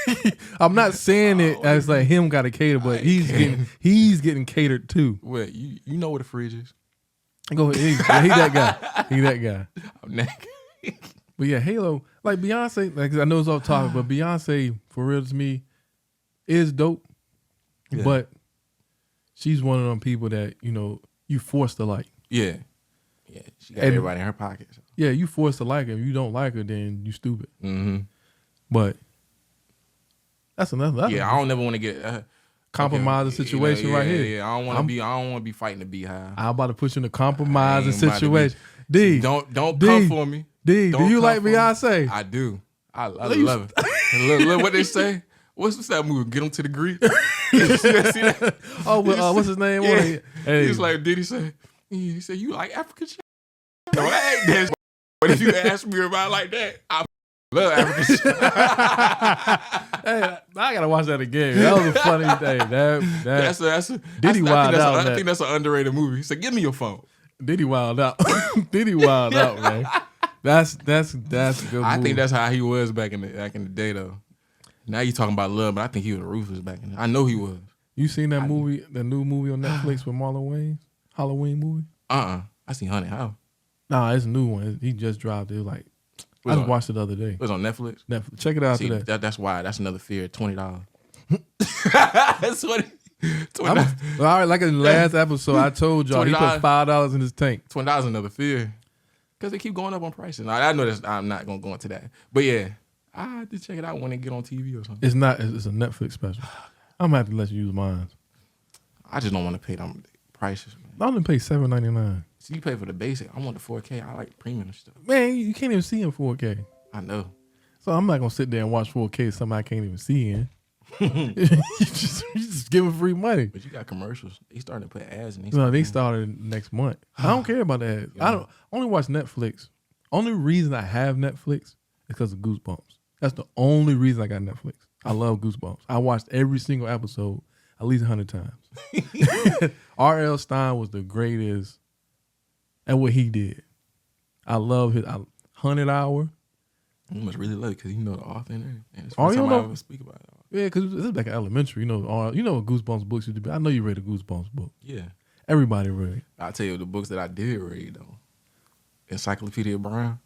it. I'm not saying it as like him got to cater, but he's getting catered to. What you know where the fridge is? Go ahead. He that guy. He that guy. I'm naked. But yeah, Halo, like Beyonce, like I know it's off topic, but Beyonce, for real to me, is dope. Yeah. But she's one of them people that, you know, you forced to like. Yeah. Yeah. She got everybody in her pocket. So. Yeah, you forced to like her. If you don't like her, then you stupid. Mm-hmm. But that's another. Yeah, I don't never want to get compromising situation right here. Yeah, I don't want to be fighting the beehive. I'm about to put you in a compromising situation. D, don't come for me. D, do you like Beyonce? I do. I love it. Look what they say. What's that movie? Get them to the Greek. See that? Oh, what's his name? Yeah. Hey. He's like, did he say? He said, you like African shit? No, I ain't that. But if you ask me about like that, I love African shit. Hey, I gotta watch that again. That was a funny thing. That's Diddy wild out. I think that's an underrated movie. He said, give me your phone. Diddy wild out. Diddy wild out, man. That's a good I movie. think that's how he was back in the day though. Now you talking about love, but I think he was ruthless back in the day. I know he was. You seen that movie, the new movie on Netflix with Marlon Wayans? Halloween movie? I seen Honey House. Nah, it's a new one. He just dropped it. I just watched it the other day. It was on Netflix? Netflix. Check it out today. That's why. That's another fear. $20. That's what all right, like in the last episode, I told y'all he put $5 in his tank. $20 another fear. Because they keep going up on prices. I know that I'm not going to go into that. But yeah, I have to check it out when it get on TV or something. It's not. It's a Netflix special. I'm going to have to let you use mine. I just don't want to pay them prices, man. I only pay $7.99. So you pay for the basic. I want the 4K. I like premium stuff. Man, you can't even see in 4K. I know. So I'm not going to sit there and watch 4K something I can't even see in. you just give them free money. But you got commercials. They starting to put ads in. No, they started next month. I don't care about the ads. I don't only watch Netflix. Only reason I have Netflix is because of Goosebumps. That's the only reason I got Netflix. I love Goosebumps. I watched every single episode at least 100 times. R.L. Stein was the greatest at what he did. I love his 100 Hour. You must really love it because you know the author and everything. Oh, you know? I ever speak about it. Yeah, because this is back in elementary. You know what Goosebumps books used to be. I know you read a Goosebumps book. Yeah. Everybody read. I'll tell you the books that I did read though. Encyclopedia Brown.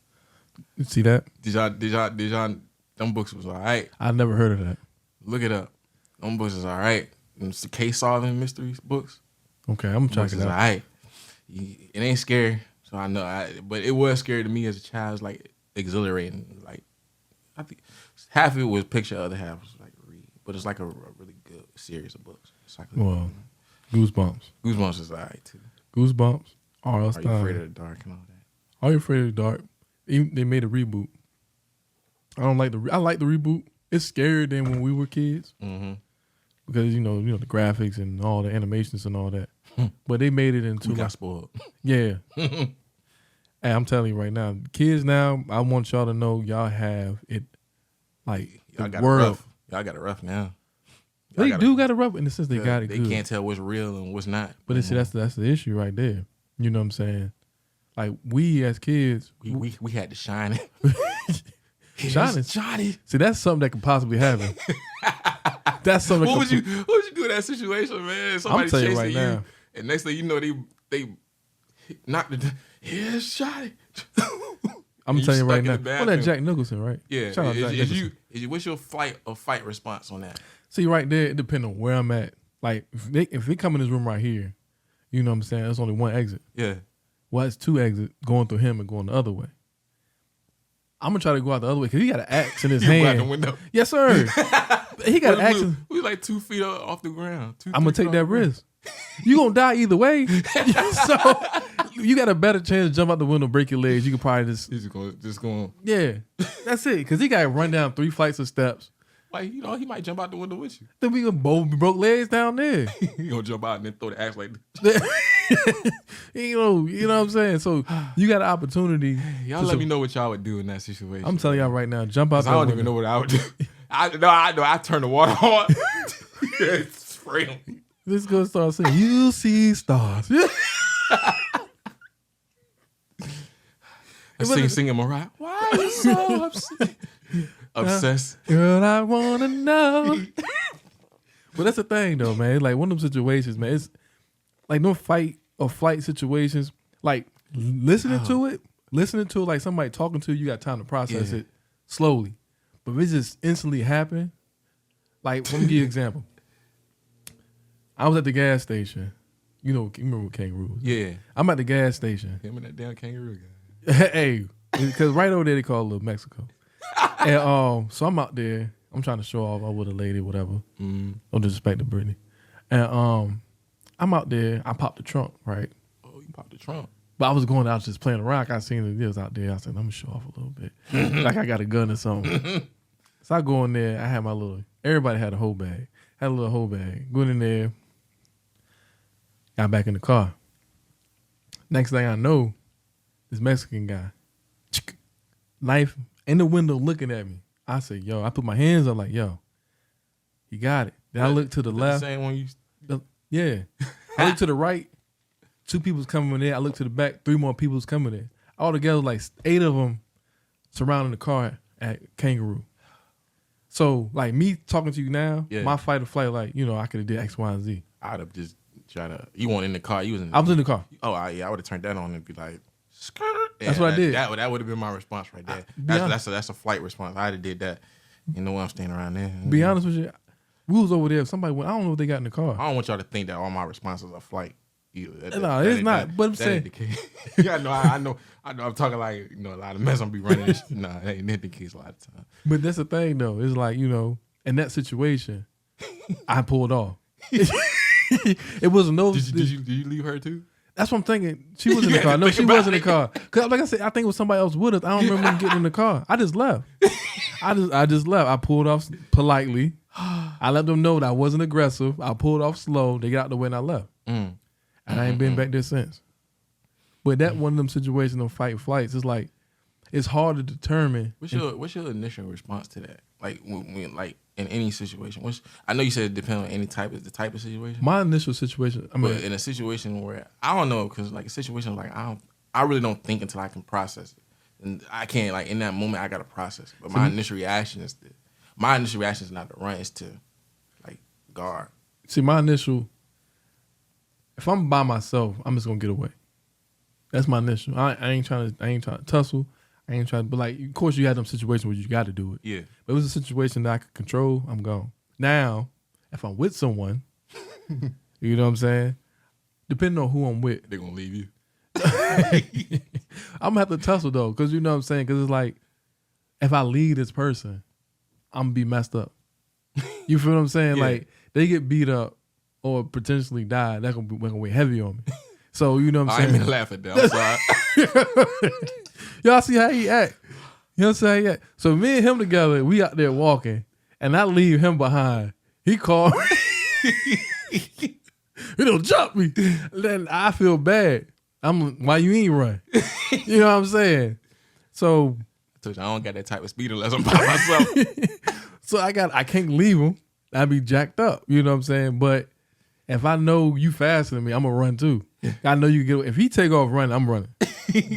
You see that? Did y'all them books was all right. I never heard of that. Look it up. Them books is all right. It's the case solving mysteries books. Okay, I'm gonna check it out. All right. It ain't scary. So I know but it was scary to me as a child. It's like exhilarating. Like I think half of it was picture, other half was like read. But it's like a really good series of books. Well, Goosebumps. Goosebumps is all right too. Goosebumps. R.L. Stein. Are You Afraid of the Dark and all that? Are You Afraid of the Dark? Even they made a reboot. I don't like I like the reboot. It's scarier than when we were kids. Mm-hmm. Because you know the graphics and all the animations and all that. But they made it into we got spoiled. Yeah. Hey, I'm telling you right now, kids now, I want y'all to know y'all have it like y'all the got world. It rough. Y'all got it rough now. They got it rough in the sense they got it They good. can't tell what's real and what's not. But see, that's the issue right there. You know what I'm saying? Like we as kids, we had to shine it. Johnny. See, that's something that could possibly happen. That's something. What would you do in that situation, man? Somebody chasing you, and next thing you know, they knocked Here's Shotty. I'm telling you right now. Well, that Jack Nicholson, right? Yeah. Shout out Jack Nicholson. What's your flight or fight response on that? See, right there, it depends on where I'm at. Like, if they come in this room right here, you know what I'm saying? There's only one exit. Yeah. Well, it's two exits going through him and going the other way. I'm going to try to go out the other way because he got an axe in his hand. Out the window. Yes, sir. He got an axe. We like 2 feet off the ground. I'm going to take that risk. You going to die either way. So you got a better chance to jump out the window, break your legs. You can probably He's just going. Yeah, that's it. Because he got to run down 3 flights of steps. Like, you know, he might jump out the window with you. Then we both broke legs down there. He gonna jump out and then throw the axe like you know what I'm saying? So you got an opportunity. Y'all let me know what y'all would do in that situation. I'm telling y'all right now, jump out. I don't even know what I would do. I know. I turn the water on. Spray him. This gonna start saying, "You see stars." I singing Mariah. Why are you so upset? Obsessed. Girl, I wanna know. But that's the thing though, man. Like one of them situations, man. It's like no fight or flight situations. Like listening to it like somebody talking to you, you got time to process it slowly. But if it just instantly happen, like let me give you an example. I was at the gas station. You remember kangaroos? Yeah. I'm at the gas station. Him and that damn kangaroo guy. Hey, because right over there they call it Little Mexico. And so I'm out there. I'm trying to show off. I'm with a lady, whatever. No disrespect to Brittany. And I'm out there. I popped the trunk, right? Oh, you popped the trunk. But I was going out just playing around. I seen the deals out there. I said, I'm gonna show off a little bit, like I got a gun or something. So I go in there. I had my little. Everybody had a whole bag. Had a little whole bag. Going in there. Got back in the car. Next thing I know, this Mexican guy, knife in the window looking at me. I said, yo, I put my hands up like, yo, you got it. Then I look to the left. The same one you... Yeah. I look to the right. 2 people's coming in there. I look to the back. 3 more people's coming in. All together, like 8 of them surrounding the car at Kangaroo. So, like me talking to you now, my fight or flight, like, I could have did X, Y, and Z. I'd have just tried to... You weren't in the car. You was in. I was in the car. Oh, yeah. I would have turned that on and be like... That's what I did. That would have been my response right there. That's a flight response. I'd have did that. You know what? I'm staying around there. Be honest with you, we was over there. Somebody went. I don't know what they got in the car. I don't want y'all to think that all my responses are flight. Either. No, it's not. But I'm saying, yeah, I know. I'm talking like a lot of mess. I'm be running this. Nah, that ain't the case a lot of time. But that's the thing though. It's like in that situation, I pulled off. It wasn't no. Did you leave her too? That's what I'm thinking. She was in the car. No, she was in the car. Cause like I said, I think it was somebody else with us. I don't remember them getting in the car. I just left. I just left. I pulled off politely. I let them know that I wasn't aggressive. I pulled off slow. They got out the way and I left. And I ain't been back there since. But that one of them situations of fight flights is like, it's hard to determine. What's your initial response to that? Like when like in any situation. I know you said it depends on the type of situation. My initial situation, but in a situation where I don't know, because like a situation like I really don't think until I can process it, and I can't like in that moment I gotta process it. But my initial reaction is not to run, it's to like guard. See, if I'm by myself, I'm just gonna get away. That's my initial. I ain't trying to tussle. I ain't trying to, but like, of course, you had them situations where you got to do it. Yeah. But it was a situation that I could control. I'm gone. Now, if I'm with someone, you know what I'm saying? Depending on who I'm with, they're gonna leave you. I'm gonna have to tussle though, because you know what I'm saying? Because it's like, if I leave this person, I'm gonna be messed up. You feel what I'm saying? Yeah. Like, they get beat up or potentially die, that's gonna weigh heavy on me. So, you know what I'm saying? I ain't mean to laugh at that. I'm sorry. Y'all see how he act. You know what I'm saying? Yeah. So me and him together, we out there walking, and I leave him behind. He called me. He don't jump me. Then I feel bad. Why you ain't run? You know what I'm saying? So I told you I don't got that type of speed unless I'm by myself. So I can't leave him. I'd be jacked up. You know what I'm saying? But if I know you faster than me, I'm gonna run too. I know you can get away. If he take off running, I'm running.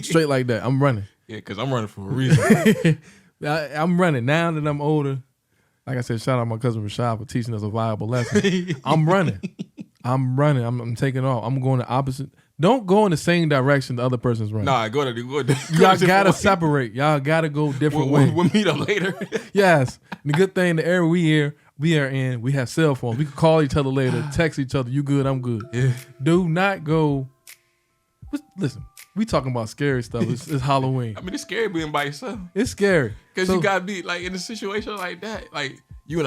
Straight like that. I'm running. Yeah, because I'm running for a reason. I'm running. Now that I'm older, like I said, shout out my cousin Rashad for teaching us a viable lesson. I'm running. I'm taking off. I'm going the opposite Don't go in the same direction the other person's running. Nah, go to y'all gotta separate. Y'all gotta go different ways. We'll meet up later. Yes. The good thing, the area we are in, we have cell phones. We can call each other later, text each other. You good? I'm good. Yeah. Do not go. Listen, we talking about scary stuff. It's Halloween. I mean, it's scary being by yourself. It's scary because you gotta be like in a situation like that. Like you in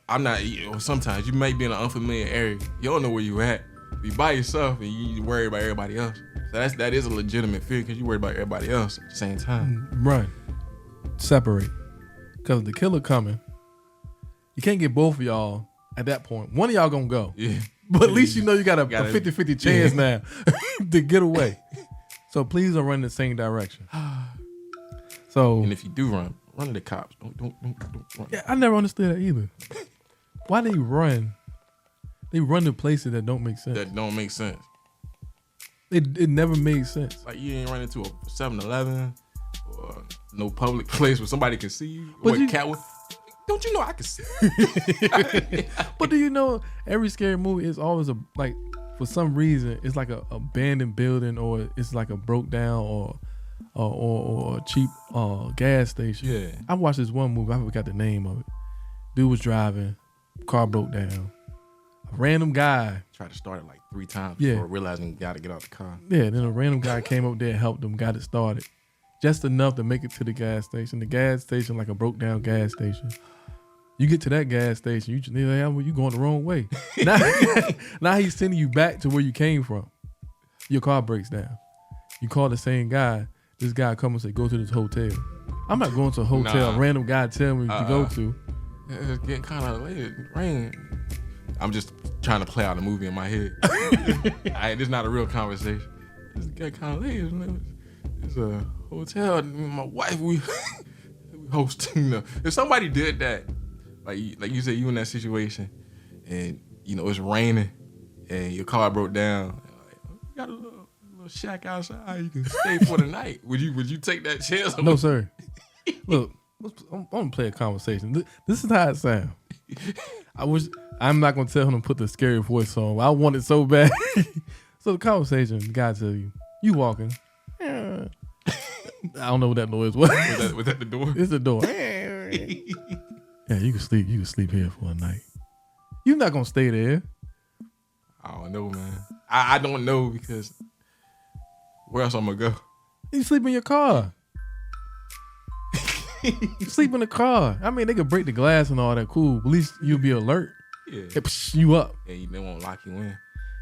I'm not. Sometimes you might be in an unfamiliar area. You don't know where you at. Be by yourself and you worry about everybody else. So that is a legitimate fear because you worry about everybody else at the same time. Run, separate, because the killer coming. You can't get both of y'all at that point. One of y'all gonna go. Yeah. But at least you know you got a 50-50 chance now to get away. So please don't run in the same direction. So, and if you do run to the cops. Don't run. Yeah, I never understood that either. Why they run? They run to places that don't make sense. That don't make sense. It never made sense. Like you ain't running to a 7-Eleven or no public place where somebody can see you. But or cat. Don't you know I can see? But do you know every scary movie is always for some reason it's like a abandoned building or it's like a broke down or a cheap gas station. Yeah. I watched this one movie. I forgot the name of it. Dude was driving, car broke down. A random guy tried to start it like 3 times before realizing you got to get out the car. Yeah, then a random guy came up there and helped him, got it started. Just enough to make it to the gas station. The gas station like a broke down gas station. You get to that gas station, you going the wrong way. Now he's sending you back to where you came from. Your car breaks down. You call the same guy. This guy come and say, go to this hotel. I'm not going to a hotel. A random guy tell me to go to. It's getting kind of late. It rain. I'm just trying to play out a movie in my head. This is not a real conversation. It's getting kind of late. It's a hotel. My wife, we hosting. If somebody did that, like you said, you in that situation, and it's raining, and your car broke down. You got a little shack outside. You can stay for the night. Would you take that chance? No, sir. Look, I'm gonna play a conversation. This is how it sounds. I'm not gonna tell him to put the scary voice on. I want it so bad. So the conversation, the guy tell you walking. I don't know what that noise was. Was that the door? It's the door. Yeah, you can sleep. You can sleep here for a night. You're not gonna stay there. I don't know, man. I don't know because where else I'm gonna go? You sleep in your car. You sleep in the car. I mean, they could break the glass and all that. Cool. At least you'll be alert. Yeah. You up. Yeah, they won't lock you in.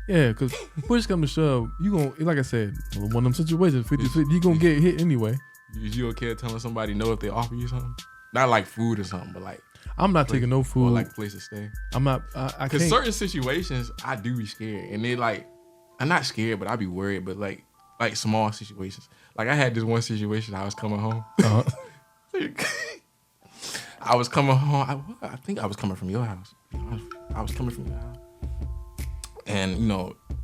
Yeah, because push come to shove, you gonna, like I said, one of them situations, 50-50, you gonna get hit anyway. Is you okay telling somebody no if they offer you something? Not like food or something, but like. I'm not taking no food. Or like a place to stay. I'm not, I can't. Because certain situations, I do be scared. And they like, I'm not scared, but I be worried. But like small situations. Like I had this one situation, I was coming home. Uh-huh. I was coming home. I think I was coming from your house. I was coming from your house. And,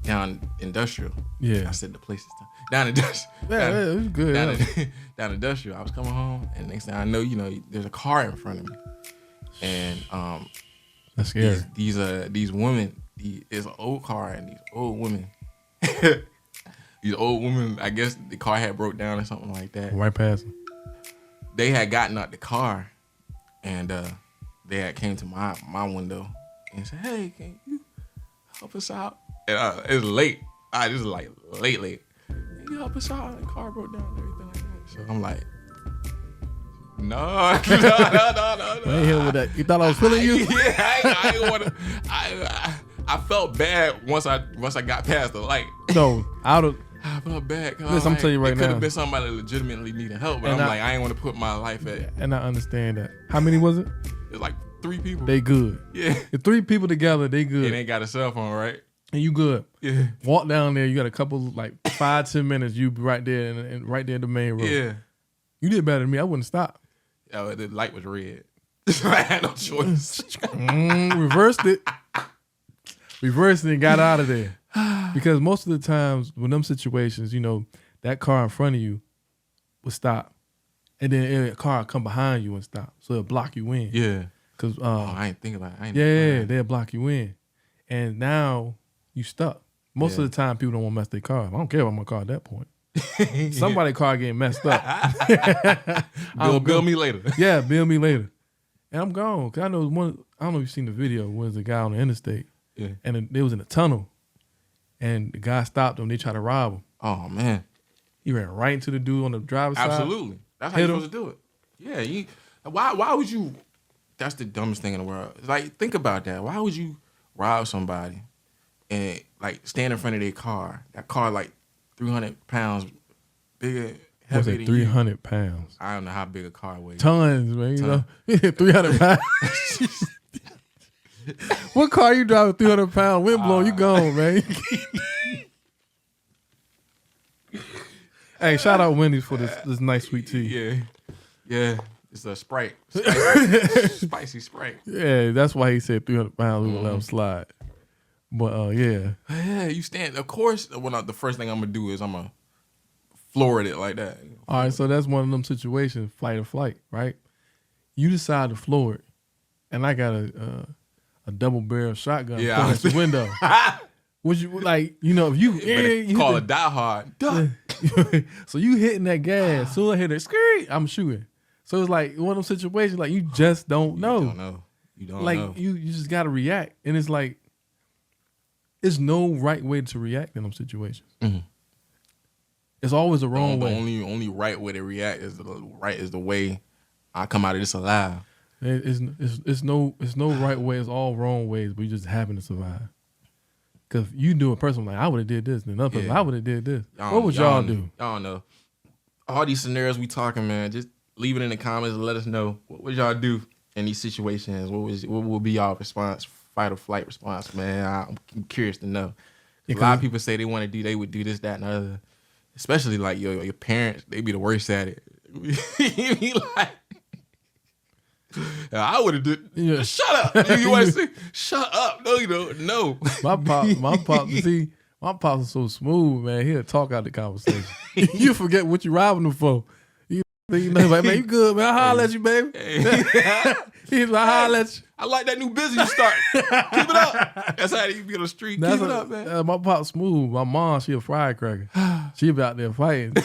down industrial. Yeah. I said the place is down industrial. Yeah, it was good. Down industrial. I was coming home, and next thing I know, there's a car in front of me. And that's scary. These women, it's an old car, and these old women. These old women, I guess the car had broke down or something like that. Right past them. They had gotten out the car, and they had came to my window and said, "Hey, can you help us out?" And it's late. This is like late. Can you help us out? The car broke down and everything like that. So I'm like, no. I ain't here with that. You thought I was feeling you? Yeah, I didn't want to. I felt bad once I got past the light. No, I felt bad. Listen, I'm telling you right now. It could have been somebody legitimately needing help, but I ain't want to put my life at. And I understand that. How many was it? It's like 3 people. They good. Yeah. If 3 people together, they good. And they got a cell phone, right? And you good. Yeah. Walk down there. You got a couple, like 5-10 minutes. You be right there and right there in the main road. Yeah. You did better than me. I wouldn't stop. Oh, the light was red. I had no choice. Reversed it. Reversed it and got out of there. Because most of the times when them situations, that car in front of you will stop. And then a car will come behind you and stop. So it'll block you in. Yeah. Cause I ain't thinking about it. They'll block you in. And now you stuck. Most of the time, people don't want to mess their car up. I don't care about my car at that point. Somebody's car getting messed up. Bill me later. Yeah, bill me later. And I'm gone. Cause I know I don't know if you've seen the video. Was a guy on the interstate, and they was in a tunnel, and the guy stopped him. They tried to rob him. Oh man, he ran right into the dude on the driver's side. Absolutely, that's how you're supposed to do it. Yeah, why would you? That's the dumbest thing in the world. Like, think about that. Why would you rob somebody and like stand in front of their car? That car like 300 pounds bigger. Was it 300 pounds? I don't know how big a car weighs. Tons, man. You know, 300 pounds. What car you driving 300 pounds? Wind blow, you gone, man. Hey, shout out Wendy's for this nice sweet tea. Yeah. It's a Sprite. Spicy Sprite. Yeah, that's why he said 300 pounds. We gonna let him slide. But yeah. Yeah, you stand. Of course, the first thing I'm gonna do is I'm gonna floor it like that. All right, so that's one of them situations, fight or flight, right? You decide to floor it, and I got a double barrel shotgun out the window. Would you like, if you call it die hard. So you hitting that gas, soon as I hit it, scream, I'm shooting. So it's like one of those situations, like you just don't know. You don't know. Like you just gotta react, and it's like there's no right way to react in those situations. Mm-hmm. It's always the wrong way. The only right way to react is the way I come out of this alive. It's no right way. It's all wrong ways, but you just happen to survive. Because you do a person like, I would have did this, and another person, I would have did this. What would y'all do? I don't know. All these scenarios we talking, man, just leave it in the comments and let us know. What would y'all do in these situations? What would be y'all response, fight or flight response, man? I'm curious to know. A lot of people say they would do this, that, and the other. Especially like your parents, they be the worst at it. Like, I would have did. Yeah. Shut up. You want to say? Shut up. No, you don't. No. My pops is so smooth, man. He'll talk out the conversation. You forget what you robbing them for. Like, man, you good, man. I holler at you, baby. He's like, I holler at you. I like that new business you start. Keep it up. That's how you be on the street. Keep it up, man. My pop smooth. My mom, she a firecracker. She be out there fighting.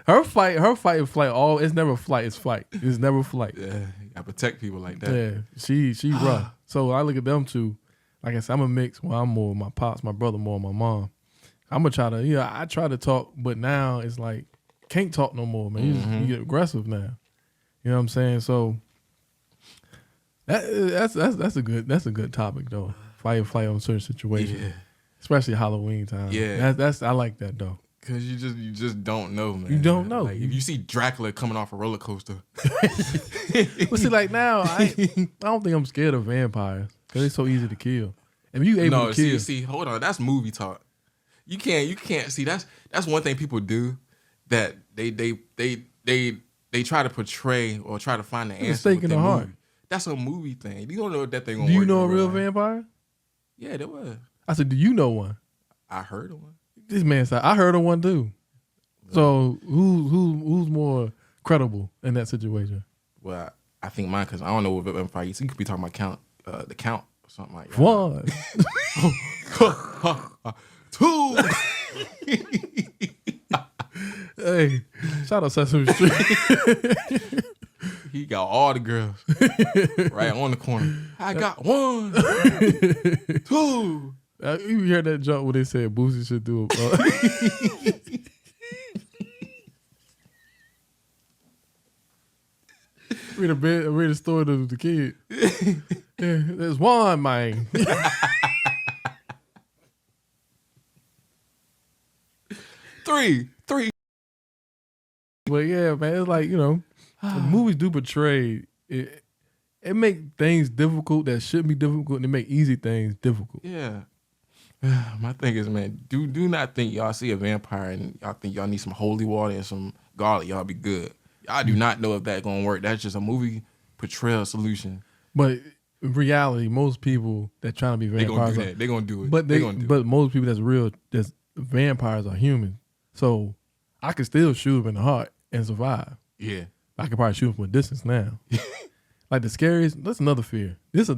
Her fight and flight. It's never flight. It's fight. It's never flight. Yeah, you gotta protect people like that. Yeah, she rough. So I look at them two. Like I said, I'm a mix. Well, I'm more my pops, my brother more my mom. I'm gonna try to. I try to talk, but now it's like can't talk no more, man. You get aggressive now. You know what I'm saying? So. That's a good topic though. Fight or flight on certain situations, especially Halloween time. Yeah, I like that though. Cause you just don't know, man. You don't know. Like if you see Dracula coming off a roller coaster. But see, like now, I don't think I'm scared of vampires because they're so easy to kill. If you able to kill, see, hold on, that's movie talk. You can't see that's one thing people do that they try to portray or try to find the answer. Mistake in the heart. That's a movie thing. You don't know if that thing gonna work. Do you work know a real vampire? Yeah, there was. I said, do you know one? I heard of one. This man said, I heard of one too. So who's more credible in that situation? Well, I think mine, because I don't know what vampire you could be talking about the count or something like that. 1. 2. Hey, shout out Sesame Street. He got all the girls right on the corner. I got 1, 2. You heard that joke where they said Boosie should do read a story to the kid. Yeah, there's 1, man. 3. But yeah, man, it's like, movies do portray it. It make things difficult that shouldn't be difficult, and it make easy things difficult. Yeah. My thing is, man, do not think y'all see a vampire and y'all think y'all need some holy water and some garlic, y'all be good. Y'all do not know if that's gonna work. That's just a movie portrayal solution. But in reality, most people that trying to be vampires, they're gonna do it. But most people that's vampires are human. So I can still shoot them in the heart and survive. Yeah. I could probably shoot them from a distance now. Like the scariest, that's another fear. This is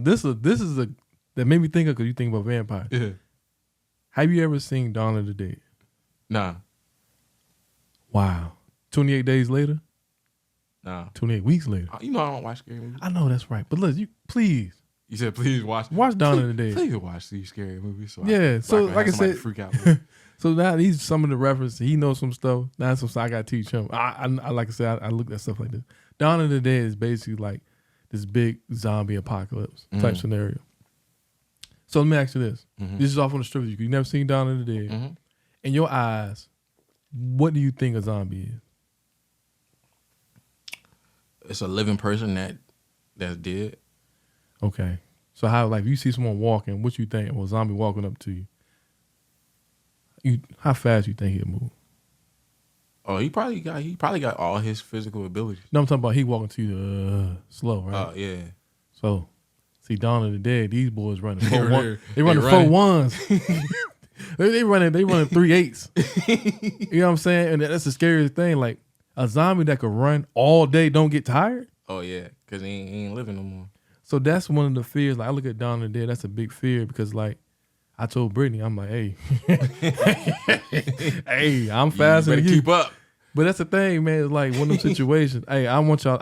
that made me think of, because you think about vampires. Yeah. Have you ever seen Dawn of the Dead? Nah. Wow. 28 days later? Nah. 28 weeks later. You know I don't watch scary movies. I know that's right. But look, please. You said please watch Dawn of the Dead. Please watch these scary movies. So like I said, freak out. so now these some of the references. He knows some stuff. Now some stuff I got to teach him. I like I said, I looked at stuff like this. Dawn of the Dead is basically like this big zombie apocalypse type scenario. So let me ask you this. This is off on the strip. You never seen Dawn of the Dead. In your eyes, what do you think a zombie is? It's a living person that's dead. Okay. So how, like, if you see someone walking, what you think? Well, a zombie walking up to you, how fast you think he'll move? Oh, he probably got all his physical abilities. No, I'm talking about he walking to you slow, right? Oh, yeah. So, see, Dawn of the Dead, these boys running They running 4-1s. they running 3-8s. You know what I'm saying? And that's the scariest thing. Like, a zombie that could run all day don't get tired? Oh, yeah, because he ain't living no more. So that's one of the fears. Like, I look at Dawn of the Dead, that's a big fear because, like, I told Brittany, I'm like, hey, hey, I'm faster than you. Keep up. But that's the thing, man. It's like one of them situations. Hey, I want y'all.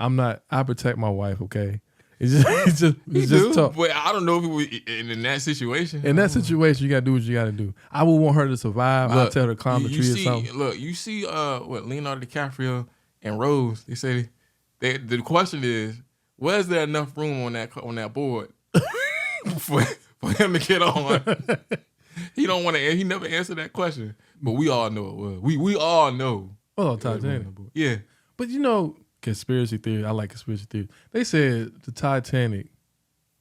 I protect my wife. Okay, it's just tough. But I don't know if it was in that situation. In that situation, you gotta do what you gotta do. I would want her to survive. I'll tell her to climb a tree or something. Look, you see, Leonardo DiCaprio and Rose. They say the question is, was there enough room on that board for him to get on? He don't want to. He never answered that question. But we all know it was. We all know. Oh, Titanic. Yeah. But you know, conspiracy theory. I like conspiracy theory. They said the Titanic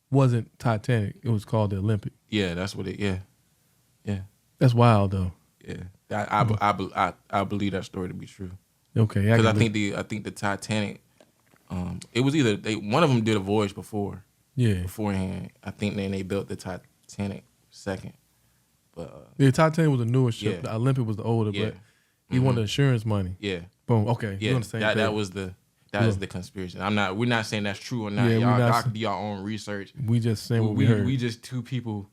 wasn't Titanic. It was called the Olympic. Yeah, that's what it. Yeah. Yeah. That's wild though. Yeah. I believe that story to be true. Okay. Because I think the Titanic. It was either one of them did a voyage before. Yeah. Beforehand, I think then they built the Titanic second. But the Titanic was a newer ship. Yeah. The Olympic was the older, but he wanted insurance money. Yeah. Boom. Okay. Yeah. That was the conspiracy. We're not saying that's true or not. Yeah, y'all can do your own research. We just saying what we heard. We just two people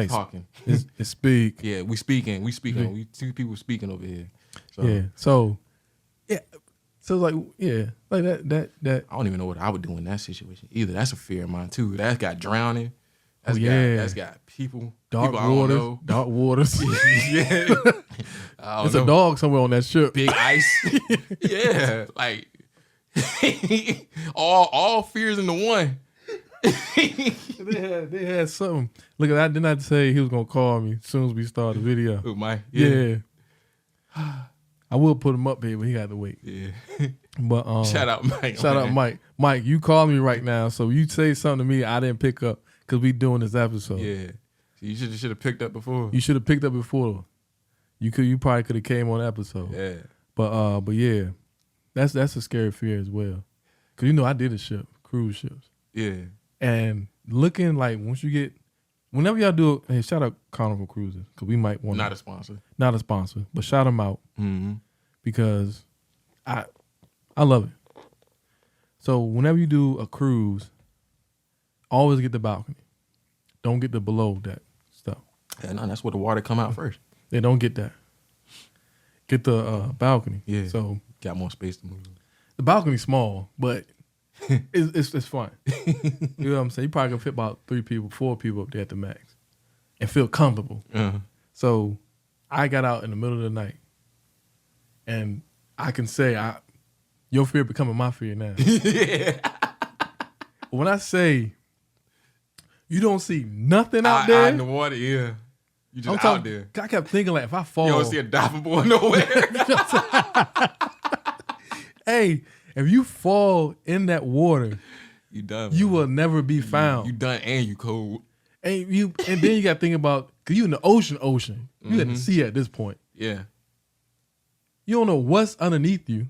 talking. It's speak. Yeah, we speaking. We two people speaking over here. So, yeah. So yeah. So like like that. I don't even know what I would do in that situation either. That's a fear of mine too. That's got drowning. That's got people. Dark waters. Yeah. There's a dog somewhere on that ship. Big ice. Yeah. Like all fears into one. They had something. Look, I did not say he was gonna call me as soon as we start the video. Who, Mike? Yeah. I will put him up here, but he had to wait. Yeah. But shout out Mike. Shout out Mike. Mike, you call me right now, so you say something to me I didn't pick up because we doing this episode. Yeah. So you should have picked up before. You should have picked up before. You probably could have came on the episode. Yeah. But yeah, that's a scary fear as well. Cause I did a ship, cruise ships. Yeah. And looking like whenever y'all do it, hey, shout out Carnival Cruises because we might want not a sponsor, but shout them out because I love it. So whenever you do a cruise, always get the balcony. Don't get the below deck stuff. Yeah, no, that's where the water come out first. They don't get that. Get the balcony. Yeah. So got more space to move. The balcony's small, but it's fun. You know what I'm saying? You probably can fit about 3 people, 4 people up there at the max, and feel comfortable. Uh-huh. So I got out in the middle of the night, and I can say your fear becoming my fear now. Yeah. When I say you don't see nothing out there in the water, yeah. You just out there. I kept thinking like if I fall, you don't see a diving board nowhere. Hey, if you fall in that water, you done. You will never be found. You done and you cold. And then you got to think about because you in the ocean. You in the sea at this point. Yeah. You don't know what's underneath you.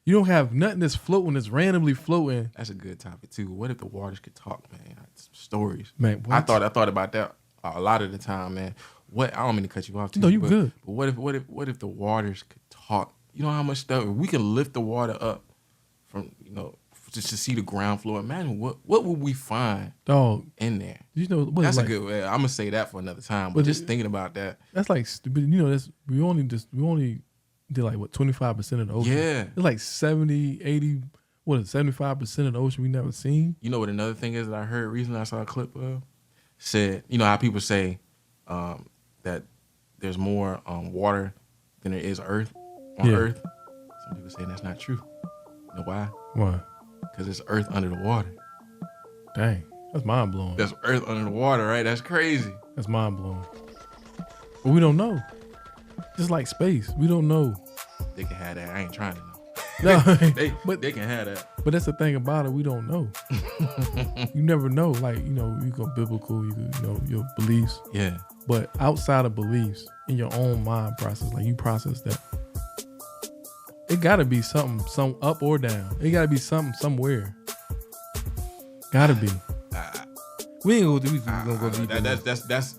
You don't have nothing that's floating, that's randomly floating. That's a good topic too. What if the waters could talk, man? Some stories, man. What? I thought about that a lot of the time, man. What? I don't mean to cut you off too. No, you good. But what if the waters could talk? You know how much stuff we can lift the water up from just to see the ground floor. Imagine what would we find in there? You know, that's a good way. I'm gonna say that for another time. But just thinking about that, that's like, you know, we only did like what 25% of the ocean. Yeah, it's like 70, 80. What is 75% of the ocean we never seen? You know what another thing is that I heard recently? I saw a clip of said, you know how people say that there's more water than there is Earth on Earth. Some people say that's not true. You know why? Why? Because it's Earth under the water. Dang, that's mind blowing. That's Earth under the water, right? That's crazy. That's mind blowing. But we don't know. Just like space, we don't know. They can have that. I ain't trying to know. No, they can have that. But that's the thing about it. We don't know. You never know. Like, you know, you go biblical, you know, your beliefs. Yeah. But outside of beliefs, in your own mind process, like you process that, it got to be something, some up or down. It got to be something somewhere. Got to be. We ain't gonna go deep. That's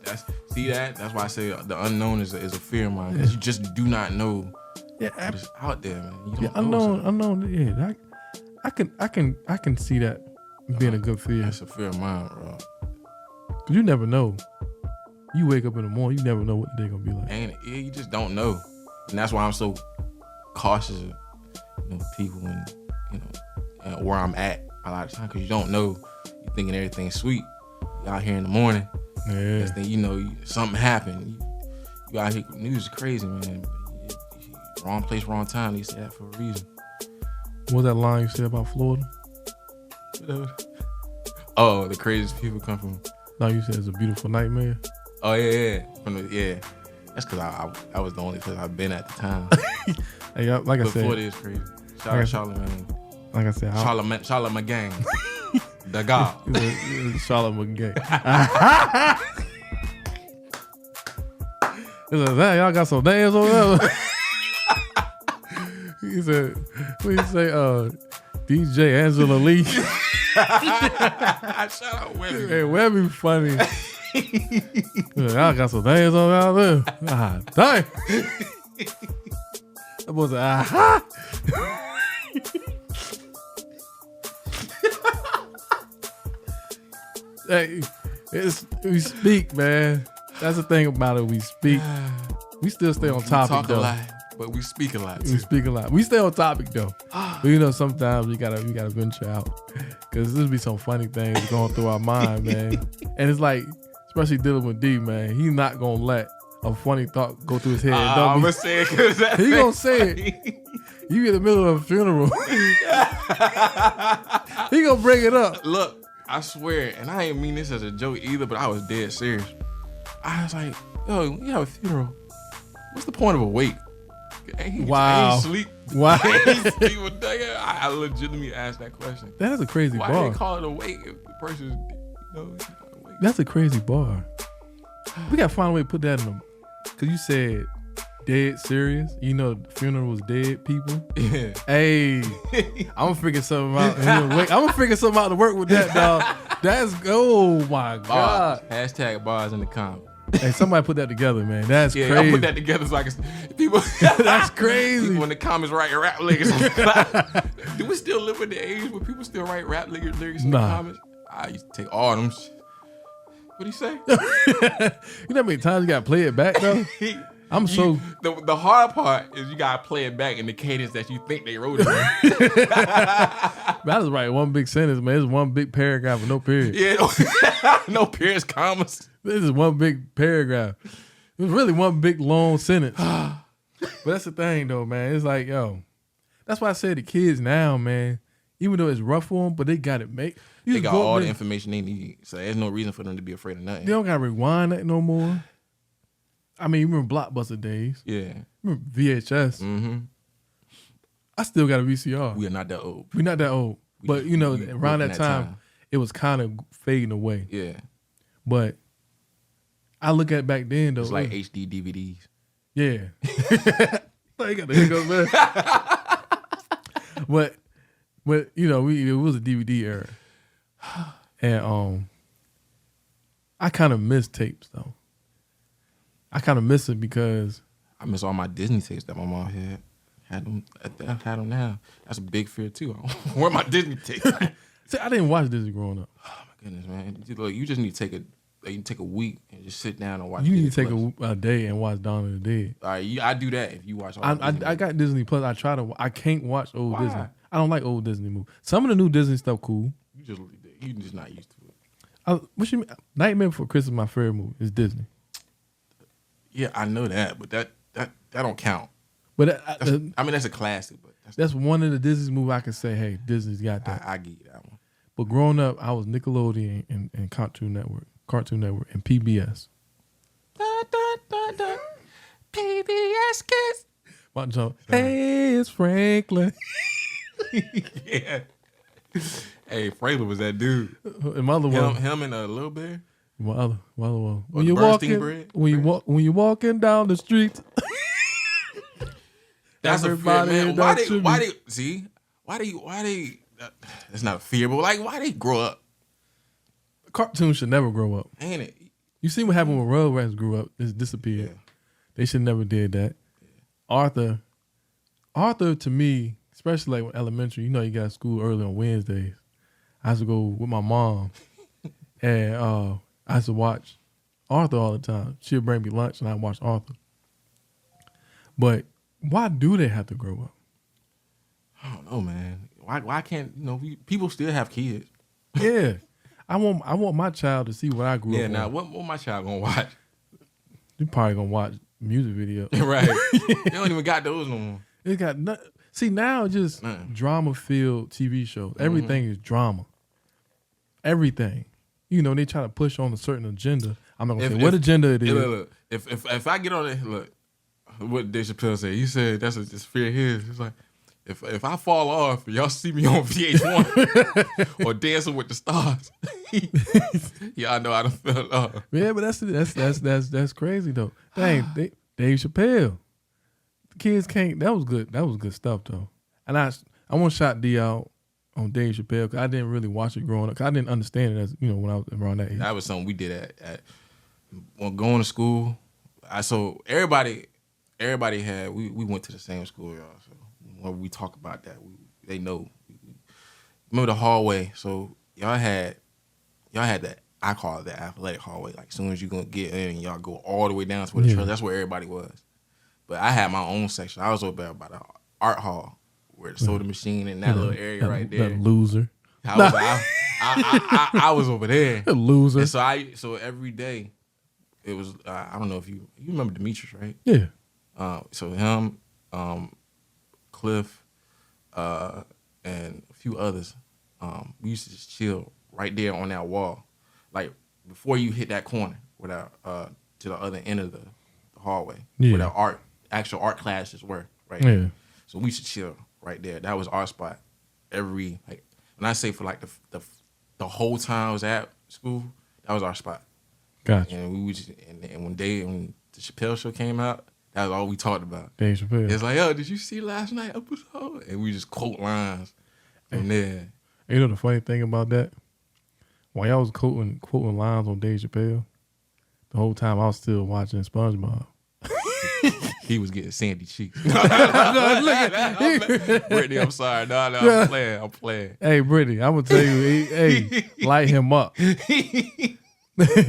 see that. That's why I say the unknown is a fear of mine, because you just do not know. Yeah, what's out there, man. You don't know unknown. Yeah, I can see that being a good fear. That's a fear of mine, bro. Cause you never know. You wake up in the morning, you never know what the day gonna be like. And you just don't know, and that's why I'm so cautious of, you know, people and, you know, where I'm at a lot of time, because you don't know. You thinking everything's sweet. You out here in the morning. Yeah. Next thing you know, something happened. You out here. News is crazy, man. Wrong place, wrong time. They say that for a reason. What was that line you said about Florida? Oh, the craziest people come from. No, you said it's a beautiful nightmare. Oh yeah. That's because I was the only place I've been at the time. Hey, like I said, Florida is crazy. Shout out Charlamagne. Like I said, Charlamagne gang. The God. Charlamagne gang. He said, "Hey, y'all got some names over there." He said, "What you say? DJ Angela Lee." Shout out Webby. Hey, Webby funny. Y'all got some names over there. Ah, dang. That boy said, "Aha." Hey, we speak, man. That's the thing about it. We speak. We still stay on topic, talk though. A lot, but we speak a lot. Too. We speak a lot. We stay on topic though. But you know, sometimes we gotta venture out, because there's be some funny things going through our mind, man. And it's like, especially dealing with D, man. He's not gonna let a funny thought go through his head. I'm gonna say it because he gonna say it. You in the middle of a funeral. He gonna bring it up. Look, I swear, and I ain't mean this as a joke either, but I was dead serious. I was like, yo, you have a funeral. What's the point of a wake? Wow. Ain't sleep. Wow. I legitimately asked that question. That is a crazy bar. Why they call it a wake if the person, awake? That's a crazy bar. We gotta find a way to put that in them. Cause you said dead serious. You know, the funeral was dead people. Yeah. Hey, I'm gonna figure something out. I'm gonna figure something out to work with that, dog. That's, oh my God. Hashtag bars in the comments. Hey, somebody put that together, man. That's crazy. I'll put that together so I can people. That's crazy. People in the comments write rap lyrics. Do we still live in the age where people still write rap lyrics in the comments? I used to take all them. What'd he say? You know how many times you gotta play it back though? The hard part is you gotta play it back in the cadence that you think they wrote it in. I just write one big sentence, man. It's one big paragraph with no period. Yeah, no periods, commas. This is one big paragraph. It was really one big long sentence. But that's the thing though, man. It's like, yo, that's why I say the kids now, man, even though it's rough for them, but they got it made. They got all the information they need. So there's no reason for them to be afraid of nothing. They don't gotta rewind that no more. I mean, you remember Blockbuster days? Yeah. Remember VHS? Mm-hmm. I still got a VCR. We are not that old. We're not that old. But, you know, around that time, it was kind of fading away. Yeah. But I look at back then, though. It's like HD DVDs. Yeah. I got the hiccups, man. But you know, it was a DVD era. And I kind of miss tapes, though. I kind of miss it because I miss all my Disney tapes that my mom had Had them now. That's a big fear too. Where my Disney tickets? See, I didn't watch Disney growing up. Oh my goodness, man! Look, you just need to take a week and just sit down and watch. You need to take a day and watch Dawn of the Dead. All right, I do that if you watch. I got Disney Plus. I can't watch old Disney. I don't like old Disney movies. Some of the new Disney stuff cool. You just not used to it. What you mean? Nightmare Before Christmas, my favorite movie is Disney. Yeah, I know that, but that don't count. But that's a classic. But that's one of the Disney movies I can say, hey, Disney's got that. I get that one. But growing up, I was Nickelodeon and Cartoon Network, and PBS. PBS Kids. Hey, it's Franklin. Yeah. Hey, Franklin was that dude. And my other one, him and Lil Bear. My other one. When you walking down the street. That's a fear, man. Why they? It's not a fear, but like, why they grow up? Cartoons should never grow up, ain't it? You see what happened when Rugrats grew up? It's disappeared. Yeah. They should never did that. Yeah. Arthur to me, especially like elementary, you got school early on Wednesdays. I used to go with my mom, and I used to watch Arthur all the time. She'd bring me lunch, and I'd watch Arthur. But why do they have to grow up? I don't know, man. Why can't people still have kids? Yeah, I want my child to see what I grew up. Yeah, now what my child gonna watch? You probably gonna watch music videos, right? They don't even got those no more. It got see now just drama filled TV shows. Everything is drama. Everything, they try to push on a certain agenda. I'm not gonna say what agenda it is. Look, if I get on it, look, what Dave Chappelle said. He said that's just fear of his. It's like if I fall off, y'all see me on VH1 or Dancing with the Stars. Yeah, I know I done fell off. Yeah, but that's crazy though. Dang, Dave Chappelle. The kids can't. That was good. That was good stuff though. And I want to shout D out on Dave Chappelle because I didn't really watch it growing up. Cause I didn't understand it as when I was around that age. That was something we did at when going to school. So everybody had we went to the same school, y'all. So when we talk about that, they know. Remember the hallway? So y'all had that. I call it the athletic hallway. Like as soon as you gonna get in, y'all go all the way down to where the that's where everybody was. But I had my own section. I was over there by the art hall where the soda machine and that little area right there. That loser. I was over there. A loser. And so every day it was. I don't know if you remember Demetrius, right? Yeah. So him, Cliff, and a few others. We used to just chill right there on that wall, like before you hit that corner, without to the other end of the hallway, where the actual art classes were. Right. Yeah. So we should chill right there. That was our spot. When I say for like the whole time I was at school, that was our spot. Gotcha. And we would just, and when the Chappelle show came out, that was all we talked about. Dave Chappelle. It's like, yo, did you see last night episode? And we just quote lines from there. You know the funny thing about that? While y'all was quoting lines on Dave Chappelle, the whole time I was still watching SpongeBob. He was getting sandy cheeks. Brittany, I'm sorry. No, I'm playing. Hey, Brittany, I'm gonna tell you, light him up.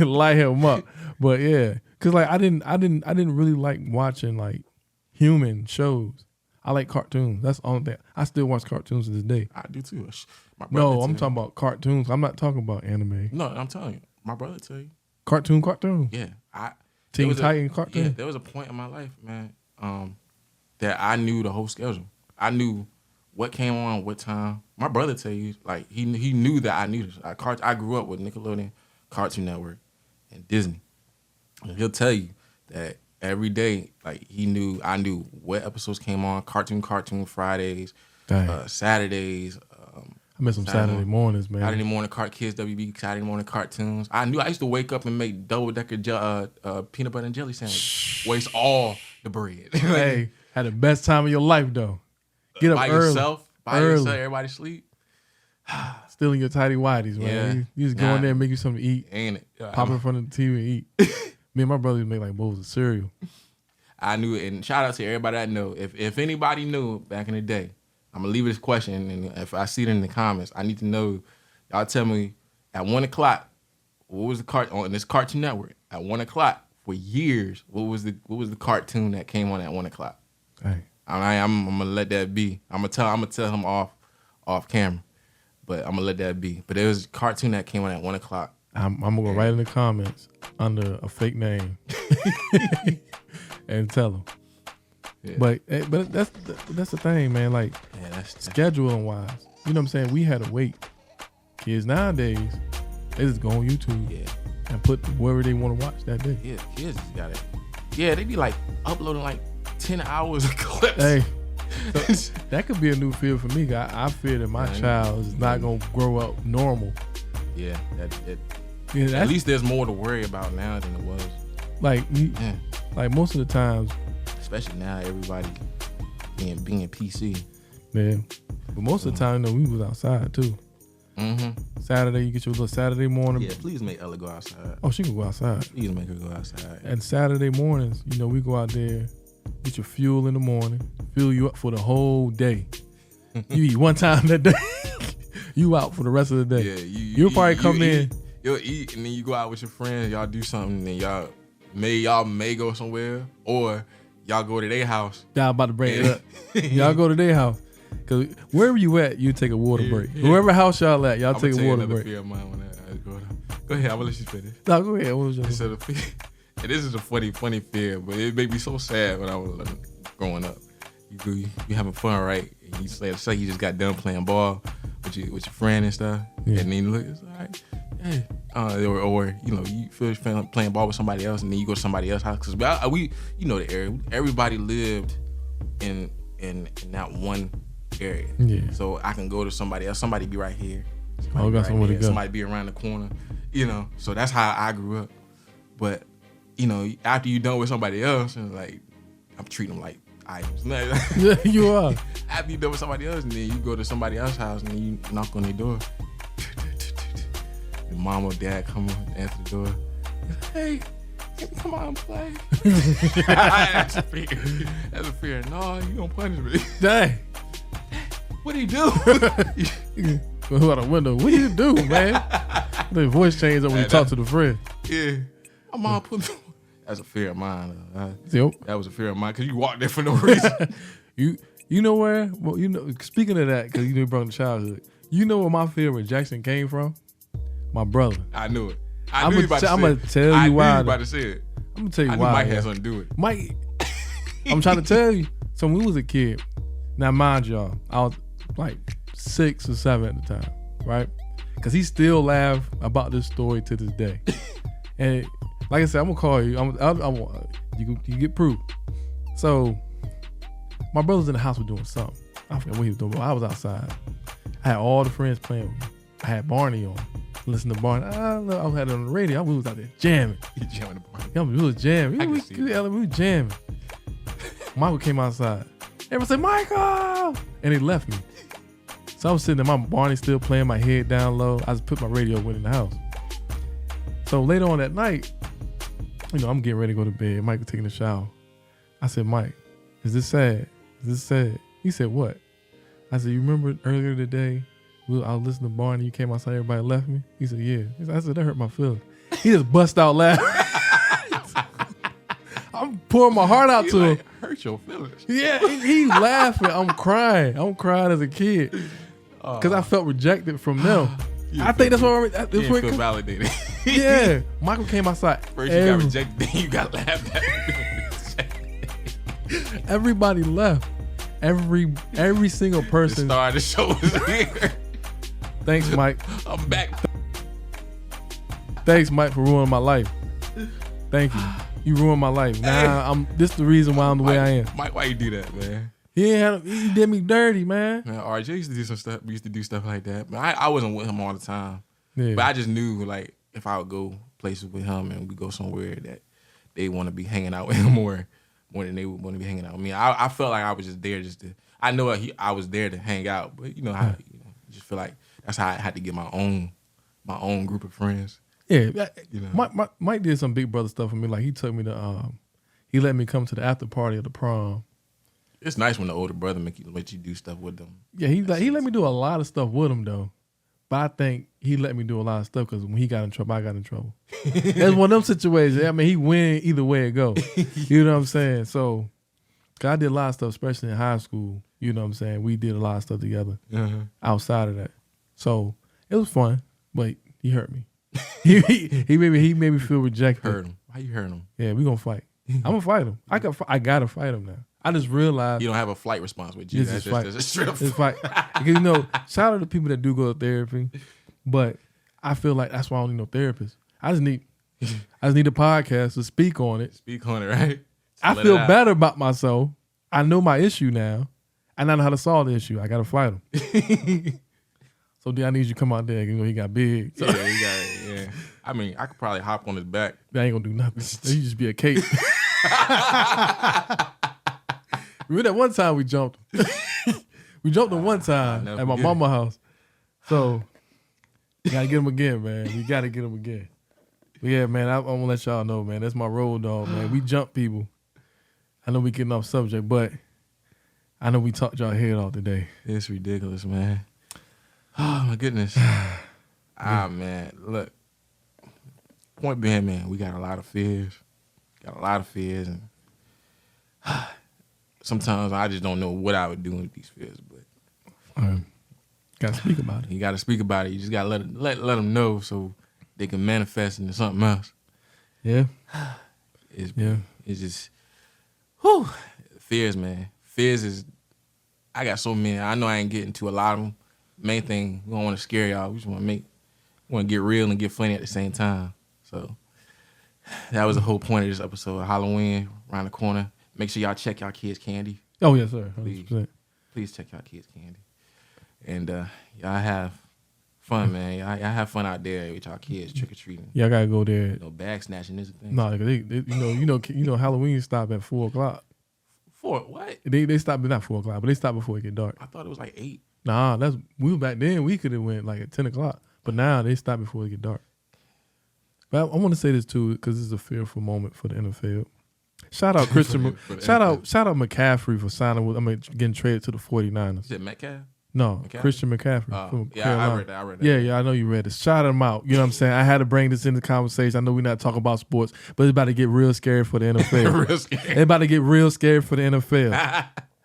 Light him up. But yeah, cause like I didn't really like watching like human shows. I like cartoons. That's the only thing. I still watch cartoons to this day. I do too. No, I'm talking about cartoons. I'm not talking about anime. No, I'm telling you. My brother tell you. Cartoon. Yeah. Teen Titan cartoon. Yeah, there was a point in my life, man, that I knew the whole schedule. I knew what came on, what time. My brother tell you, like he knew that I knew this. I grew up with Nickelodeon, Cartoon Network, and Disney. And he'll tell you that every day, like I knew what episodes came on. Cartoon Fridays, Saturdays. I miss some Saturday mornings, man. Saturday morning Kids WB, Saturday morning cartoons. I used to wake up and make double-decker peanut butter and jelly sandwich. Waste all the bread. Hey, had the best time of your life, though. Get up by early. Yourself, everybody sleep. Still in your tidy whities, man. Yeah. You just go in there and make you something to eat. Ain't it? Pop in front of the TV and eat. Me and my brother used to make like bowls of cereal. I knew it. And shout out to everybody I know. If anybody knew back in the day, I'm gonna leave this question, and if I see it in the comments, I need to know. Y'all tell me at 1 o'clock, what was the on this Cartoon Network at 1 o'clock for years? What was the cartoon that came on at 1 o'clock? Hey. I'm gonna let that be. I'm gonna tell him off camera, but I'm gonna let that be. But there was a cartoon that came on at 1 o'clock. I'm gonna go right in the comments under a fake name and tell them. Yeah. But that's the thing, man. Like, scheduling wise, you know what I'm saying? We had to wait. Kids nowadays, they just go on YouTube and put wherever they want to watch that day. Yeah, kids got it. Yeah, they be like uploading like 10 hours of clips. Hey, so that could be a new field for me. I fear that my child is not gonna grow up normal. Yeah, at least there's more to worry about now than it was. Like most of the times, especially now, everybody being PC. Yeah, but most of the time, we was outside too. Mm-hmm. Saturday, you get your little Saturday morning. Yeah, please make Ella go outside. Oh, she can go outside. Please make her go outside. And Saturday mornings, we go out there, get your fuel in the morning, fuel you up for the whole day. You eat one time that day, you out for the rest of the day. Yeah, you'll probably come in. You'll eat, and then you go out with your friends. Y'all do something, and y'all may go somewhere, or y'all go to their house. Y'all about to break it up. Y'all go to their house. Cause wherever you at, you take a water break. Yeah. Whoever house y'all at, y'all take a water break. Fear of mine when I go ahead, I'm gonna let you finish. No, go ahead. What was your and this is a funny fear, but it made me so sad when I was growing up. You having fun, right? And you say you just got done playing ball with your friend and stuff, and then you look, it's all right. Hey, or you feel playing ball with somebody else, and then you go to somebody else's house. Cause we the area. Everybody lived in that one area. Yeah. So I can go to somebody else. Somebody be right here. Somebody be around the corner. So that's how I grew up. But after you done with somebody else, and I'm treating them like items. Yeah, you are. After you done with somebody else, and then you go to somebody else's house, and you knock on their door. Your mom or dad come and answer the door. Hey, come on, play. That's a fear. No, you gonna punish me. Dang. What do you do? Go out the window. What do you do, man? The voice changes up when you talk to the friend. Yeah. My mom put me. That's a fear of mine. Yep. That was a fear of mine because you walked there for no reason. You know where? Well, speaking of that, because you brought the childhood. You know where my fear with Jackson came from? My brother. I knew it. I'm gonna tell you why. I knew you about to say it. I'm gonna tell you why. Mike had something to do with it. Mike, I'm trying to tell you. So when we was a kid, now mind y'all, I was like 6 or 7 at the time, right? Because he still laugh about this story to this day. And like I said, I'm gonna call you. You get proof. So my brother was in the house was doing something. I forget what he was doing, but I was outside. I had all the friends playing with me. I had Barney on. Listen to Barney. I had it on the radio. We was out there jamming. He jamming the Barney. Yeah, we was jamming. We was jamming. Michael came outside. Everyone said, Michael! And they left me. So I was sitting there, my Barney still playing, my head down low. I just put my radio in the house. So later on that night, I'm getting ready to go to bed. Michael taking a shower. I said, Mike, is this sad? Is this sad? He said, what? I said, you remember earlier today, I was listening to Barney, you came outside, everybody left me? He said, yeah. I said, that hurt my feelings. He just bust out laughing. I'm pouring my heart out to him. Hurt your feelings. Yeah, he laughing. I'm crying. I'm crying as a kid. Because I felt rejected from them. I think that's where you feel validated. Yeah. Michael came outside. First you got rejected, then you got laughed at. Everybody left. Every single person. The star of the show is here. Thanks, Mike. I'm back. Thanks, Mike, for ruining my life. Thank you. You ruined my life. Nah, this the reason why I'm the way I am. Mike, why you do that, man? He did me dirty, man. Man, RJ used to do some stuff. We used to do stuff like that. But I wasn't with him all the time. Yeah. But I just knew, if I would go places with him and we go somewhere that they want to be hanging out with him more than they would want to be hanging out with me. I felt like I was just there I know I was there to hang out, but I just feel like that's how I had to get my own group of friends. Yeah, Mike did some big brother stuff for me. Like he took me to he let me come to the after party of the prom. It's nice when the older brother let you do stuff with them. Yeah, he let me do a lot of stuff with him though. But I think he let me do a lot of stuff because when he got in trouble, I got in trouble. That's one of them situations. I mean, he win either way it go. You know what I'm saying? So, I did a lot of stuff, especially in high school. You know what I'm saying? We did a lot of stuff together outside of that. So, it was fun, but he hurt me. he made me feel rejected. Hurt him. Why you hurt him? Yeah, we gonna fight. I'm gonna fight him. I gotta fight him now. I just realized you don't have a flight response with you. That's just a strip fight. Because you know, shout out to people that do go to therapy, but I feel like that's why I don't need no therapist. I just need a podcast to speak on it. Speak on it, right? I feel better about myself. I know my issue now, and I know how to solve the issue. I gotta fight him. So I need you to come out there. You know he got big. So. Yeah, he got it. Yeah. I mean, I could probably hop on his back. I ain't gonna do nothing. You just be a cape. Remember that one time we jumped? We jumped him one time at my mama's house. So, we gotta get him again, man. We gotta get him again. But yeah, man, I'm gonna let y'all know, man. That's my road dog, man. We jump people. I know we getting off subject, but I know we talked y'all head off today. It's ridiculous, man. Oh, my goodness. Man, look. Point being, man, we got a lot of fears. And sometimes I just don't know what I would do with these fears, but gotta speak about it. You gotta speak about it. You just gotta let them know so they can manifest into something else. Yeah. It's just whew. Fears, man. Fears is I got so many. I know I ain't getting to a lot of them. Main thing, we don't want to scare y'all. We just want to get real and get funny at the same time. So that was the whole point of this episode. Halloween around the corner. Make sure y'all check y'all kids' candy. Oh yes, sir. 100%. Please check y'all kids' candy. And y'all have fun, man. Y'all have fun out there with y'all kids trick or treating. Y'all gotta go there. No bag snatching is a thing. No, you know, Halloween stop at 4:00. 4 what? They stopped not 4:00, but they stopped before it get dark. I thought it was like 8. Nah, we back then. We could have went like at 10:00, but now they stop before it get dark. But I want to say this too, because this is a fearful moment for the NFL. Shout out Christian. shout out McCaffrey for signing with. Getting traded to the 49ers. Is it Metcalf? No, McCaffrey? Christian McCaffrey. From Carolina. I read that. Yeah, I know you read it. Shout him out. You know what I'm saying? I had to bring this into the conversation. I know we're not talking about sports, but it's about to get real scary for the NFL. Real scary. It's about to get real scary for the NFL. I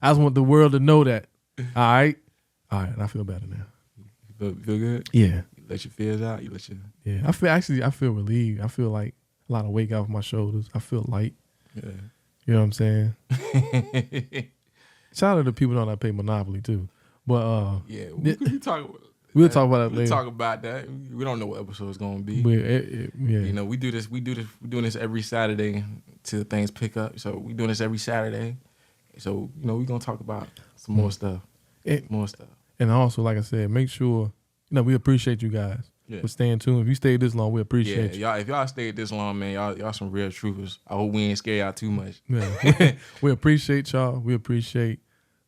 just want the world to know that. All right, and I feel better now. You feel good? Yeah. You let your fears out. Yeah. I feel relieved. I feel like a lot of weight off my shoulders. I feel light. Yeah. You know what I'm saying? Shout out to people that pay Monopoly too. But we'll talk about that later. We'll talk about that. We don't know what episode it's gonna be. Yeah. You know, we're doing this every Saturday till things pick up. So we're doing this every Saturday. So, you know, we're gonna talk about some more stuff. And also, like I said, make sure, we appreciate you guys for staying tuned. If you stayed this long, we appreciate you. Y'all, if y'all stayed this long, man, y'all some real troopers. I hope we ain't scare y'all too much. Yeah. We appreciate y'all. We appreciate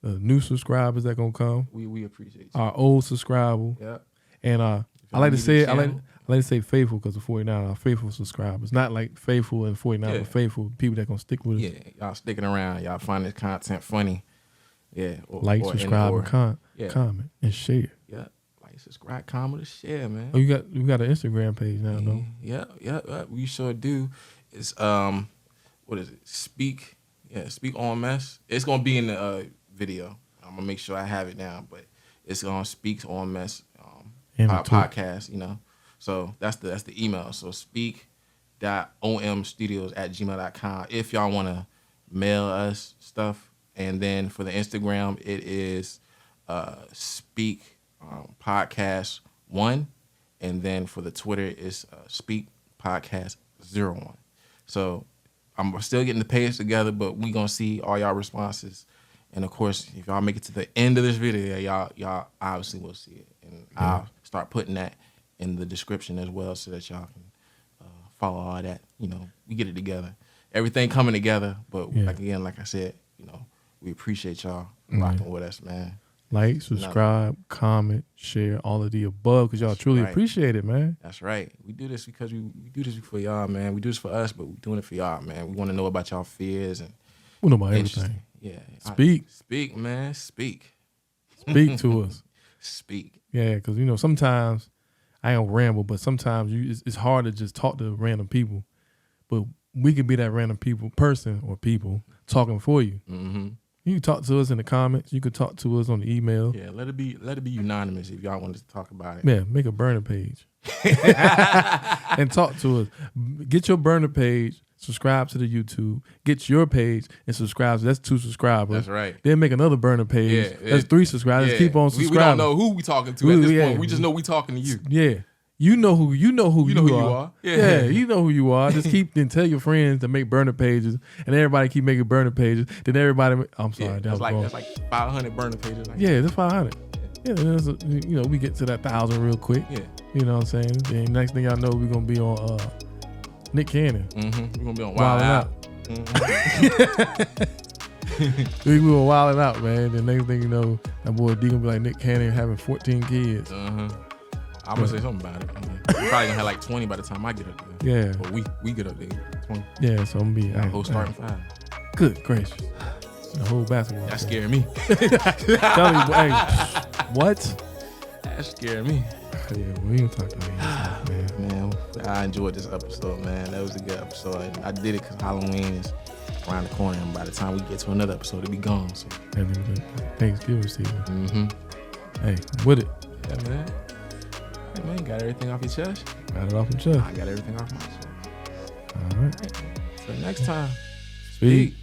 the new subscribers that gonna come. We appreciate you. Our old subscriber. Yeah. And I like to say faithful because the 49 are faithful subscribers. Not like faithful and 49, but faithful people that gonna stick with us. Yeah, y'all sticking around. Y'all find this content funny. Yeah. Subscribe, and comment, and share. Yeah. Like, subscribe, comment, and share, man. Oh, you got an Instagram page now, though? Yeah. We sure do. It's what is it? Speak on Mess. It's gonna be in the video. I'm gonna make sure I have it down, but it's on Speak on Mess podcast. So that's the email. So speak.omstudios@gmail.com if y'all wanna mail us stuff. And then for the Instagram, it is Speak Podcast 1. And then for the Twitter, it's Speak Podcast 01. So I'm still getting the page together, but we going to see all y'all responses. And, of course, if y'all make it to the end of this video, y'all obviously will see it. And I'll start putting that in the description as well so that y'all can follow all that. We get it together. Everything coming together. But, like I said, we appreciate y'all rocking with us, man. Like, subscribe, comment, share, all of the above, because y'all truly appreciate it, man. That's right. We do this because we do this for y'all, man. We do this for us, but we're doing it for y'all, man. We want to know about y'all fears and we know about everything. Yeah. Speak, man. Speak. Speak to us. Speak. Yeah, because you know sometimes I don't ramble, but sometimes it's hard to just talk to random people, but we can be that random person talking for you. Mm-hmm. You can talk to us in the comments. You can talk to us on the email. Yeah, let it be unanimous if y'all want to talk about it. Yeah, make a burner page and talk to us. Get your burner page, subscribe to the YouTube. Get your page and subscribe. That's 2 subscribers. That's right. Then make another burner page. That's 3 subscribers. Keep on subscribing. We don't know who we talking to at this point. We just know we talking to you. Yeah. You know who you are. Yeah, you know who you are. Just keep and tell your friends to make burner pages, and everybody keep making burner pages. Then everybody, I'm sorry, that's like 500 burner pages. Yeah, that's 500. Yeah, we get to that 1,000 real quick. Yeah, you know what I'm saying. And next thing y'all know, we're gonna be on Nick Cannon. Mm-hmm. We're gonna be on Wild Out. Mm-hmm. We were wilding out, man. The next thing you know, that boy D gonna be like Nick Cannon having 14 kids. I'm gonna say something about it. We're probably gonna have like 20 by the time I get up there. Yeah. Or we get up there. 20. Yeah, so I'm gonna be whole starting 5. Good gracious. The whole basketball. That scared me. Tell me, hey, what? That scared me. Yeah, we ain't talking about that, man. I enjoyed this episode, man. That was a good episode. I did it because Halloween is around the corner, and by the time we get to another episode, it'll be gone. So Thanksgiving season. Mm-hmm. Hey, with it. Yeah, man. Hey, man, got everything off your chest? Got it off your chest. I got everything off my chest. All right. So next time, speak.